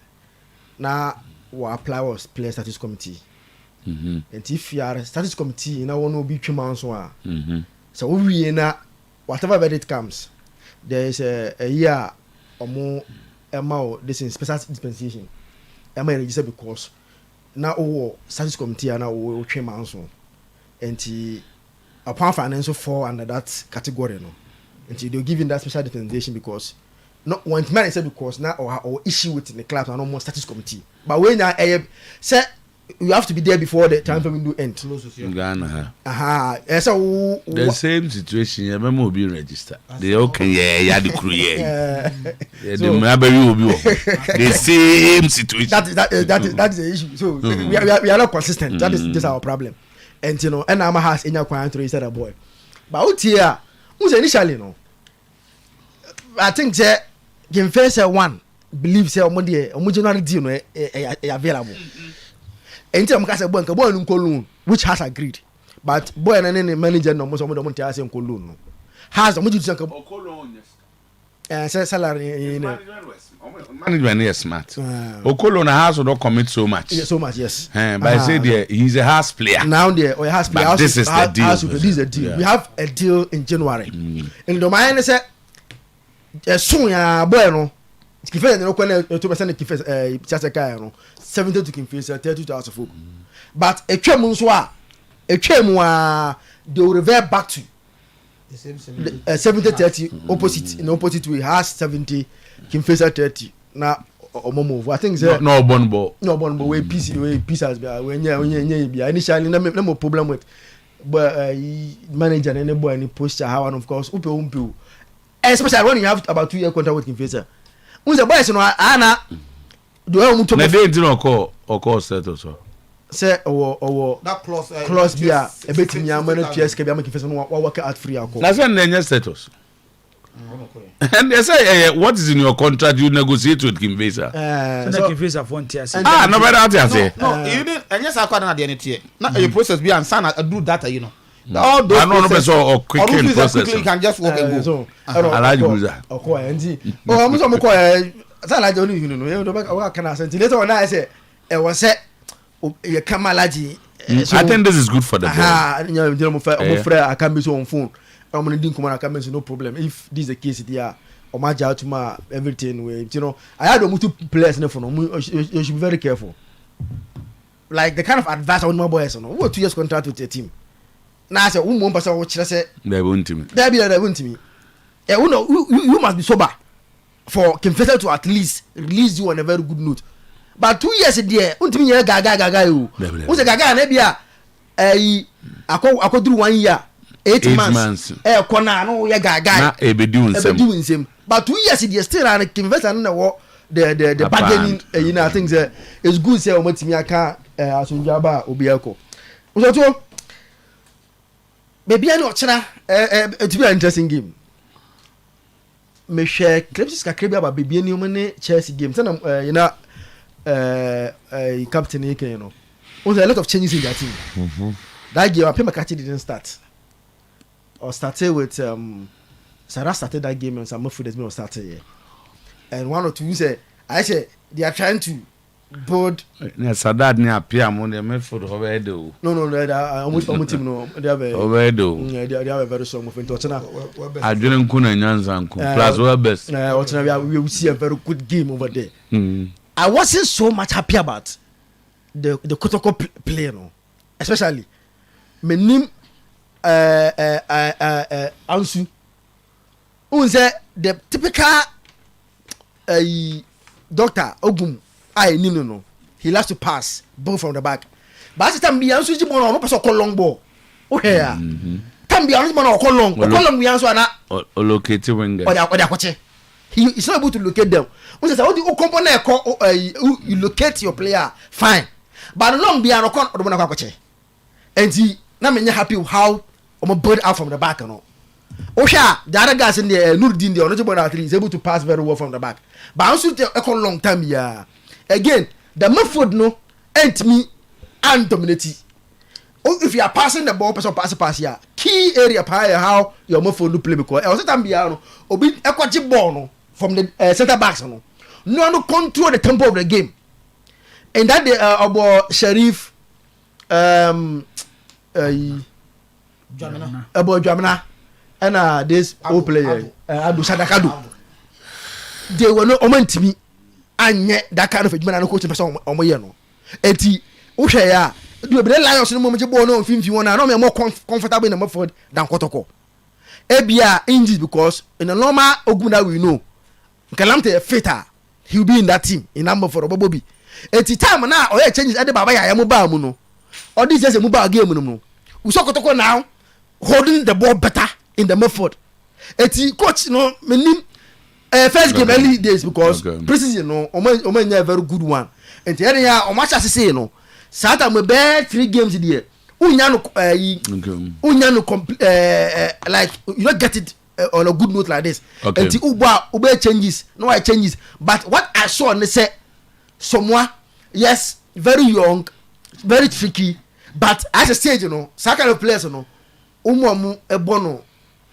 now we apply was player status committee. And if you are a status committee, you know one will be 2 months. So we na whatever verdict comes, there is a year or more amount. This is special dispensation. Am I registered because now status committee are now 3 months. And upon financial fall under that category, no, and they're giving that special dispensation because. Not one man said because now or issue with the club and almost status committee. But when I say you have to be there before the time window end. Ghana. So the same situation. You remember being registered. They okay, yeah, the crew, yeah. The will be the same situation. That is the issue. So we are not consistent. That is our problem. And you know, and I'm a house in your client to register a boy. But out here, who's initially no. I think that Game Face one believes say general deal no available. And tell me boy Nkoloon which has agreed. But boy and any manager no most of them tell us Nkoloon no. Has omo just Okoloon yes. Say salary management is smart. Okoloon has to not commit so much. Yeah, so much yes. But I say there he's a house player. Now there or has player. This is the deal. This is the deal. Yeah. We have a deal in January. And the man say soon ya boy no Kifese no kwena 2% Kifese chase kai no 70 to Kifese 32,000 folk. But etwem nso a etwem a they will revert back to the same 70-30 opposite in opposite way has 70 Kifese 30 na omomo I think say no bonbo we peace has be when you initially no problem with but manager and any boy any posture how and of course umpe especially when you have about 2 year contract with Kifese. Who's the boys no ana do you want to na dey no call settle so say or that clause bia e betimi amana PSK bia make Kifese no work out free akọ na say na status and they say what is in your contract you negotiate with Kifese so Kifese for ntia no better say no you didn't and yes akwa na dey tie na a process bia and sign do that you know. All those quick process. You can just walk and go. Alaji Guza. Okay, and I'm so much. Alaji only you know. You don't can say. Later on, I say, "I was say, you come Alaji." I think this is good for the boy. You know, my friend, I can be so on phone. I'm gonna didn't come on. I can be no problem. If this is the case, there, or my job to my everything. You know, I had multiple players in the phone. You should be very careful. Like the kind of advice I want my boys. You know, what 2 years contract with the team. Now I say, one person watch. I say, they won't me. They won't me. You must be sober for Kifese to at least release you on a very good note. But 2 years there, won't me gaga you. Who's a gaga nebia? I could do 1 year, 8 months. Kona no ya gaga. Be doing same. But 2 years there still and Kifese and the bargaining. You know, I think it's good. Say, what me aka asunjaba obiako. So. Maybe I know China. It be an interesting game. Me share clips kakrebi about baby any money Chelsea game. Then you know, captain, you know, was a lot of changes in that team. That game, Pema Kati didn't start. or started with Sarah started that game and some food has been started here. And one or two say I say they are trying to board. Sadat ni appear among the midfield over do. No, almost team no. They have a over do. Yeah, they have a very strong movement. I didn't kuna nyanza plus we best. We will see a very good game over there. I wasn't so much happy about the Kotoko play, no, especially menim Ansu. Who say the typical doctor Ogum. No. He loves to pass ball from the back. But as time be Ansu ji no person call long ball. Okay ya. Time be Ansu man call long. Call long we Ansu na locate winger. Or they kwache. He is not able to locate them. When say what the component you locate your player fine. But long be an okon odo na kwache. And he na me happy how I'm bird out from the back no. Osha the other guys in the Nuruddin the original athlete is able to pass very well from the back. But Ansu take a long time ya. Again, the midfield no ain't me and dominate. Oh, if you are passing the ball, person pass here. Key area how your midfield play because also time biano obi ekwachi ball no from the center backs no. No control the tempo of the game. And that the about Sheriff Jamina and this old player Adu Sadakadu. They were no omen me. Anye that kind of a man coach person omoye no enti wo hwe ya do be Lions no moment ball no mfimfi wona no me more comfortable in the midfield than Kotoko ebia injured because in a normal Oguna we know Kalamte fitter he will be in that team in number for Bobobi enti time na oye changes at the baba ya mo ba mu no or this is a mobile game no we saw Kotoko now holding the ball better in the midfield enti coach no menim first game early days because preseason no oman a very good one and the area o match as say no Sata me be 3 games there unya no like you don't get it on a good note like this and the uba changes no I changes but what I saw and they say someone yes very young very tricky but as a stage you know that kind of players you know umu ebono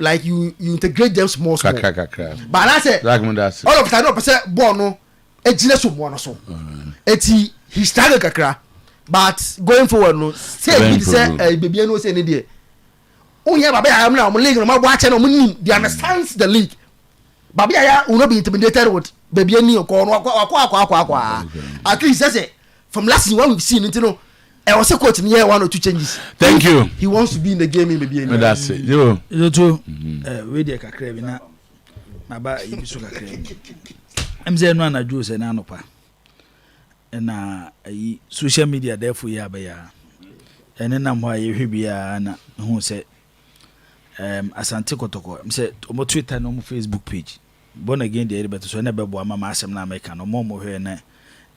like you integrate them small. But I say all of the time no person born no ejina so mo no so. Eti he struggle kakra but going forward no say he say baby no say any there. Unya baba ya na mo league no ma bo ache no mo nim they understands the league. Baba ya will not be intimidated with baby any ko no akwa. At least say from last season what we've seen you know I was a coach in here 1 or 2 changes. Thank you. He wants to be in the game in baby. That's it. You too. We dey kakra bi na ba ibisu kakra. Em say no na Joe say na no pa. Na social media therefore ya ba ya. Ene na mo aye hwe bia na hu say Asante Kotoko. Em say omo Twitter no mo Facebook page. Born again dey better so na be bo ama ma asem na America no mo hwe na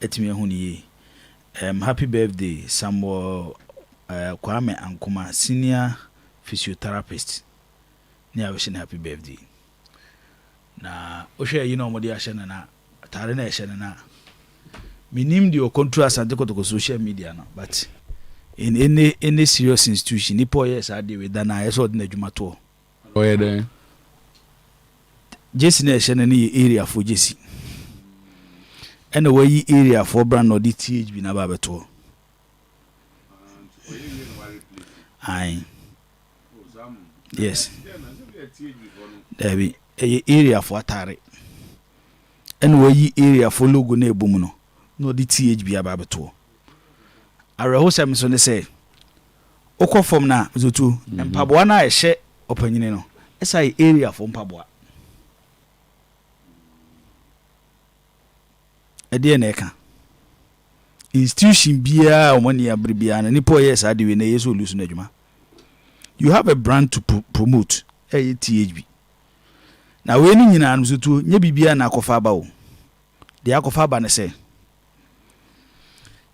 etimi hu ni yi. Happy birthday, Samuel Kwame Ankuma, senior physiotherapist. Ni wishing happy birthday. Na oshe you know modi ashana na tare na ashana na. Minim di o control Asante Kotoko social media no, but in any serious institution, ni po yes ade we da na yeso de na dwuma to. Oye den. Jesi na ashana ni area for Jesi. And the way area for brand or the THB na babeto. Aye. Yes. There be a area for Atari. And way area for logo ne bumuno. No the THB ababeto. Arahosa misone say. Oko from na zutu. And Pabwana share opinion no. Esa area for Pabwa. Ede na eka institution bia omani abribia na nipo yes ade we na yeso lusu na djuma you have a brand to promote THB na we ni nyina no so nya bibia na akofa ba o de akofa ba na se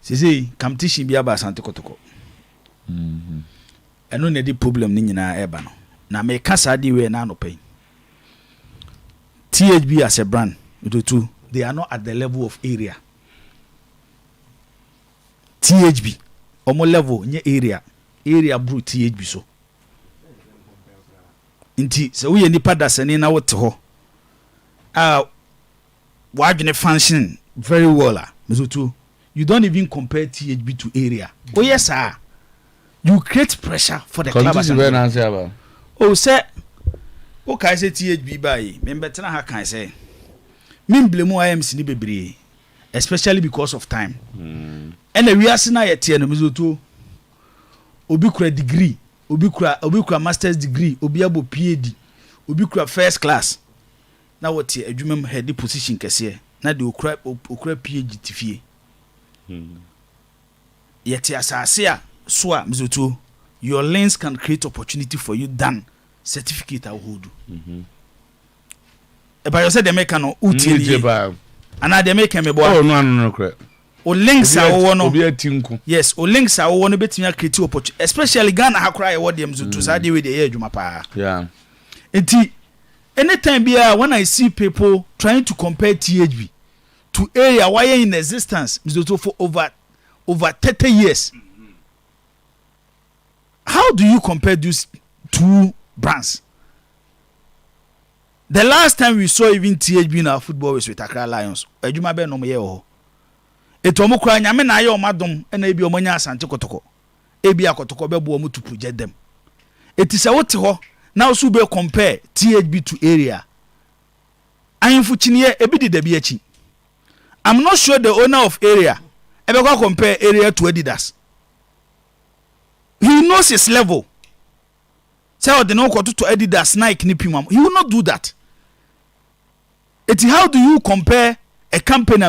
sisi competition bia ba Asante Kotoko eno na di problem ni nyina eba no na me kasa ade we na no pay THB as a brand to they are not at the level of area. THB, omo level nye area brew THB so. nti sɛ woyɛ nipa dasani na wote hɔ wadwene function very well mesoto you don't even compare THB to area yes sir you create pressure for the club say okay say THB buy me better ha kan say me blame IMC ni bebre especially because of time and we are na yet no mesoto obi kura degree obi kura master's degree obi abo PhD obi kura first class na what ye adwumam head position kese na de okura PhD tifie yet asase a so a mesoto your lens can create opportunity for you than certificate I hold about you said the make no utili and they make me boy no correct o links a wo no yes o links a wo no betimi create opportunity especially Ghana ha cry what them to say dey we dey adwuma pa yeah enti anytime bia when I see people trying to compare THB to area why in existence for over 30 years how do you compare these two brands? The last time we saw even THB in our football was with Accra Lions. Ejuma be no me ye Etomo kra nyame na aye omadom na ebi omonya asante kotoko. Ebi akotoko be bo omu to project them. It is a wote ho now so be compare THB to area. Ayinfu chiniye ebi de dabi achi. I'm not sure the owner of area ebe go compare area to Adidas. He knows his level. Say the no to Adidas Nike ni pimam. He will not do that. It's how do you compare a company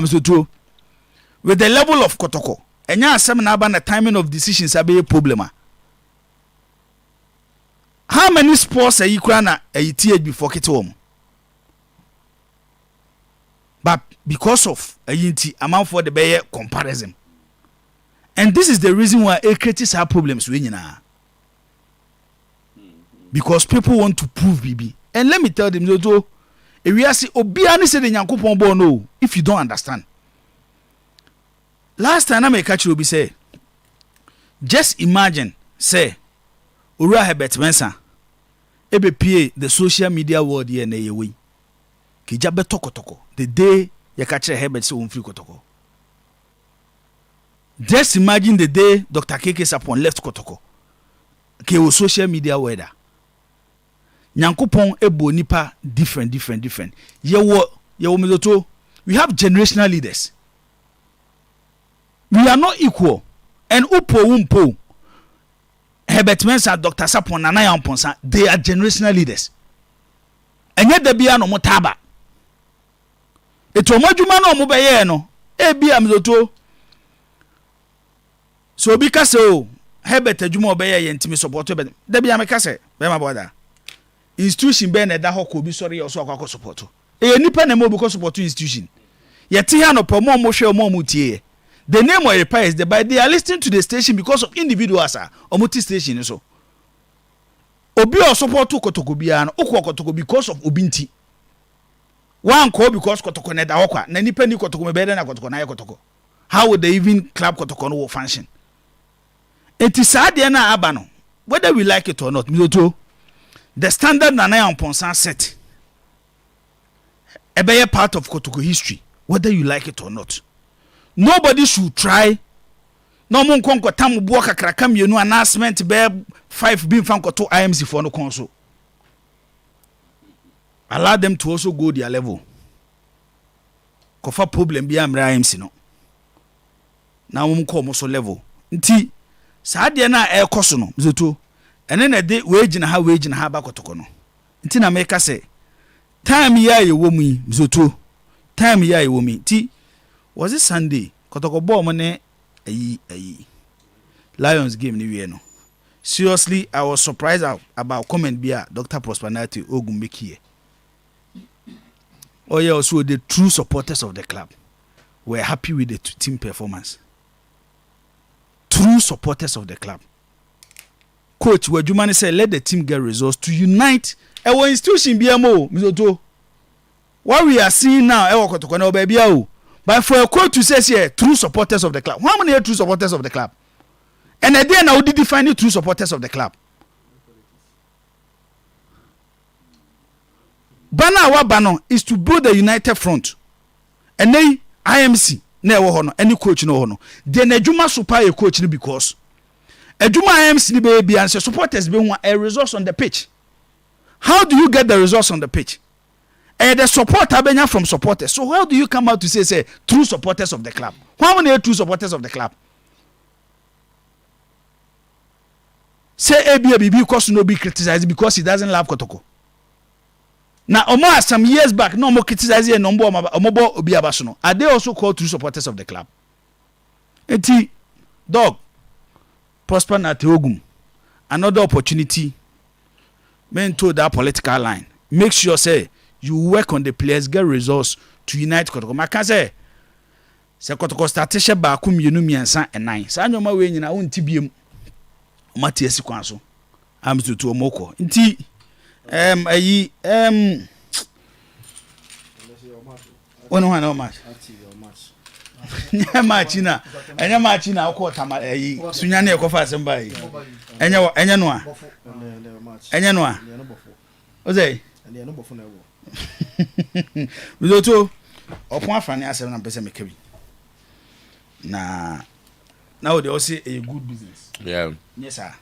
with the level of Kotoko? And ya asem na the timing of decisions are a problem. How many sports are you na a THB before Ketom? But because of a yinti amount for the Bayer comparison. And this is the reason why creates have problems with you now. Because people want to prove BB. And let me tell them, if we are say obiani say the Nyankopon bo no, if you don't understand. Last time I make catch you be say, just imagine say Ura Herbert Mensah ebe pie the social media world here na yewe. Kija be toko the day you catch Herbert say free kotoko. Just imagine the day Dr. Keke Sapon left Kotoko. Ke o social media world. Nyankopon ebo nipa different. Yewo mezoto. We have generational leaders. We are not equal. And upo Herbert Mensah, Dr. Sapon, Nana Yamponsa, they are generational leaders. And yet they be no motaba. Eto modwuma no mo beye no. Ebi mezoto. So because Herbert adwuma obeye ye ntimi support be. Da bia meka se, be ma boda. Institution be na da hoko bi sori also akwa support. Nipa na mo bi support institution. Yet here no promo mo hwe mo mutie. The name of Oyerepa is there, but they are listening to the station because of individuals omuti station so. Obi o support Kotoko bia no okwo Kotoko because of obinti. One call because Kotoko na da hokwa na nipa ni Kotoko me be na Kotoko na ye Kotoko. How would they even club Kotoko no function? It is sad na aba no. Whether we like it or not, the standard Nana Yamponsa set a better part of Kotoko history, whether you like it or not. Nobody should try. No mon konko tam buaka krakam yenu announcement be 5 bin fan koto IMC for no console. Allow them to also go their level. Kofa problem bi amra IMC no. Na mo ko mo so level. Nti saade na e koso no zoto. Ene na de wage na ha ba Kotoko no. Nti na make say time ya ye wo mu zoto. Time ya ye wo mi. Ti was it Sunday? Kotoko ball money ayi Lions game ni we no. Seriously, I was surprised about comment bia Dr. Prosperity Ogumbeki. Oh yeah, also the true supporters of the club were happy with the team performance. True supporters of the club. Coach Wejumani said let the team get results to unite our institution BMO Mizoto. What we are seeing now Kotoko na baby o. But for a coach to say here, true supporters of the club. How many are true supporters of the club? And then how did define the true supporters of the club? Bana wa bano is to build a united front. And they IMC na ewo ho no any coach no ho no. Then adwuma super a coach no because adwuma IMC ni be bia and supporters be want a resource on the pitch. How do you get the resource on the pitch? The support abenya from supporters. So how do you come out to say true supporters of the club? How many are true supporters of the club? Say ABB because no be criticized because he doesn't love Kotoko. Now, Omar, some years back, no more criticizing a number of Obi Abasono. Are they also called true supporters of the club? Eti, dog, Prosper Nateogum, another opportunity, men to that political line. Make sure, say, you work on the players, get results to unite Kotoko. I can say Kotoko started by Kum Yunumian and 9. Sanoma way in our own TBM. Matias Kwanso. I'm to Omoko. Inti. One match. Nya machina. Enya machina okota ma sunyane ekofa asemba yi. Enya noa. Enya noa. Ozei. Enya no bofo na ewo. Bizoto opon afane asem na pese mekabi. Na now they all say a good business. Yeah. Yes, sir.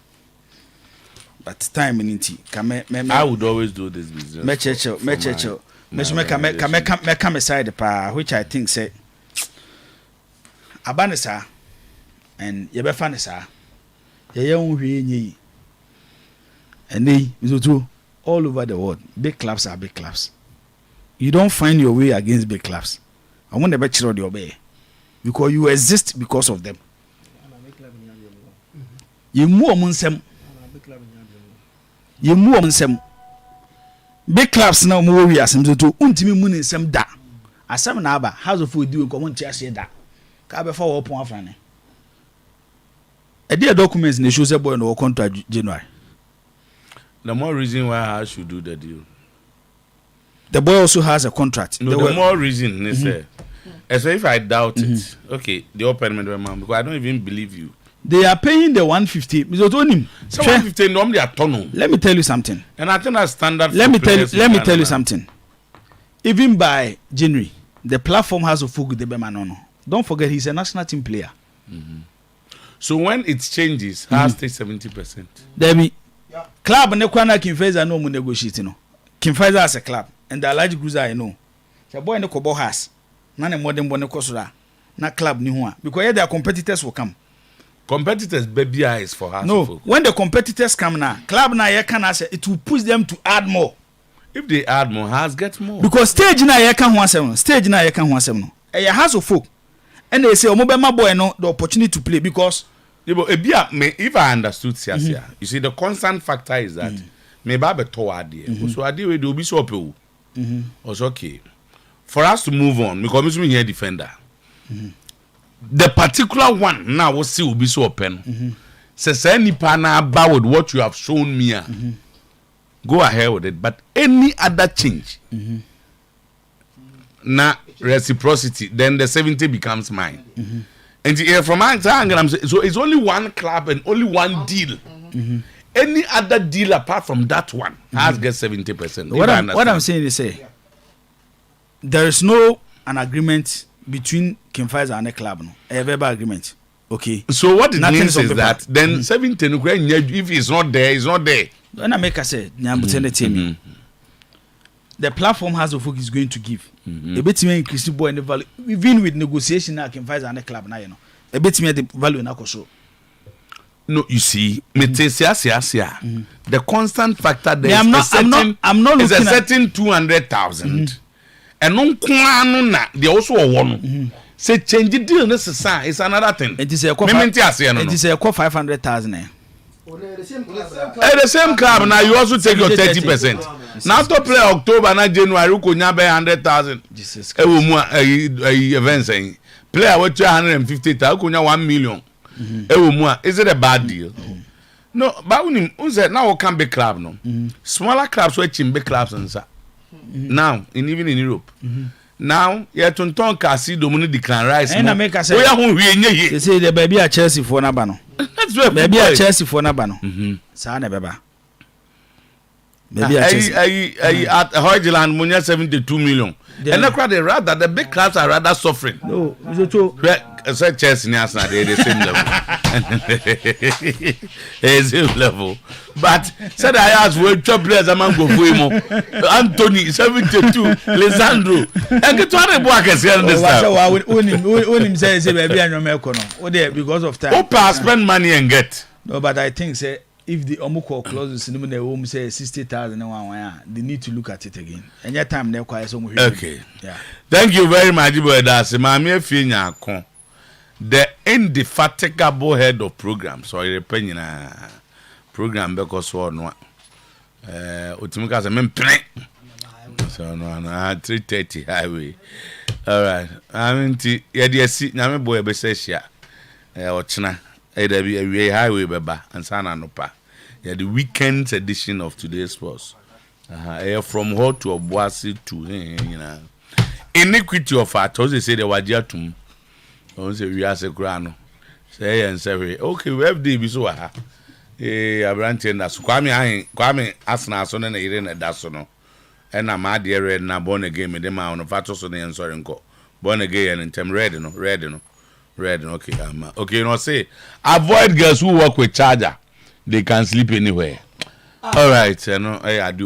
But time in it. I would always do this business. Me come aside pa which I think say abanisa and ye be fanisa. Ye unhwe nyi. And they all over the world. Big clubs are big clubs. You don't find your way against big clubs. I want to bet you your bay. Because you exist because of them. You mu omunsem. You mu omunsem. Big clubs now mo wi asem to untimi mu ne nsem da. Asem na aba house of food ko mo ntia hye da. Ka be fa wo pon afane. E dey documents na show say boy no contract January. The more reason why I should do the deal. The boy also has a contract. No, the more reason is so if I doubt it, okay, the open man because I don't even believe you. They are paying the 150. So 150 normally are tonne. Let me tell you something. And I think that's standard. Let me tell you something. Even by January, the platform has a full the Bemanono. Don't forget he's a national team player. So when it changes, has take 70%. Debbie, club and the Kwana Kimfeza no more negotiating. No. Kimfeza as a club and the large cruiser I know. The boy in the Kobo has none more than one Kosura. Not club ni one because their competitors will come. Competitors baby eyes for us. No, when the competitors come now, club now you can say it will push them to add more. If they add more, has get more. Because stage now you can 17. Stage now you can 17. And you has a folk. And they say, my boy no the opportunity to play because if I understood you see the constant factor is that maybe I be toward there. So I deal with the be so people. Also okay. For us to move on, because we here defender. The particular one now will see will be so open. Says any partner about with what you have shown me. Go ahead with it. But any other change, na reciprocity, then the 70 becomes mine. And from my angle, I'm saying, so it's only one club and only one deal. Any other deal apart from that one has get 70%. What I'm saying is say there is no an agreement between Kim Pfizer and a club, no, a verbal agreement. Okay. So what it means is that then 70 if it's not there, it's not there. When I make a say, the platform has a focus is going to give. A bit me increase the boy in the value, even with negotiation now Kim Pfizer and a club now, you know. A bit me the value in a show. No, you see, the constant factor there I'm not looking is a certain 200,000. And no they also a one. Say change the deal necessary is another thing. It is a 500,000. The same club now you also take your 30%. Now to play October na January you could 100,000. Jesus Christ. Event saying player with 250,000 could 1 million. Is it a bad deal? No, but now can be club no. Smaller clubs watching big clubs and now even in Europe. Now you to turn Kasi Dominic decline rice. And I make a say they say the baby at Chelsea for Nabano. That's where baby at Chelsea for Nabano. Sana baba. maybe at Hoyland Munya 72 million. And the big clubs are rather suffering. No, so Chelsea and Arsenal they the same level. Same level. But said I asked where top players among go for Anthony 72, Lisandro. And get one boy can say this time. When say baby and your because of time. Opa spend money and get. No, but I think say if the Omuko clauses in the home say 60,000 they need to look at it again. And your time they require some. Okay. Yeah. Thank you very much, boy. That's Mammy Finya Con. The indefatigable head of programs, or a penina program because one. Utimika so no 330 highway. All right. I mean, yeah, see, now my boy be says yeah. Ochna. Either be a highway beba and Sana Nopa. Yeah, the weekend edition of today's sports. From Hot to Obuasi to iniquity of our toes, they say the Wajatum. I say we are a grano. Say and say, okay, we have the Bisoa. A branch and that's Kwame Arsenal, son and Irene Dasono. And I'm my dear red now born again with them on a fatos on the answer and go. Born again and tem red, Red, okay, okay, you know, say, avoid girls who work with charger. They can sleep anywhere. All right, I do.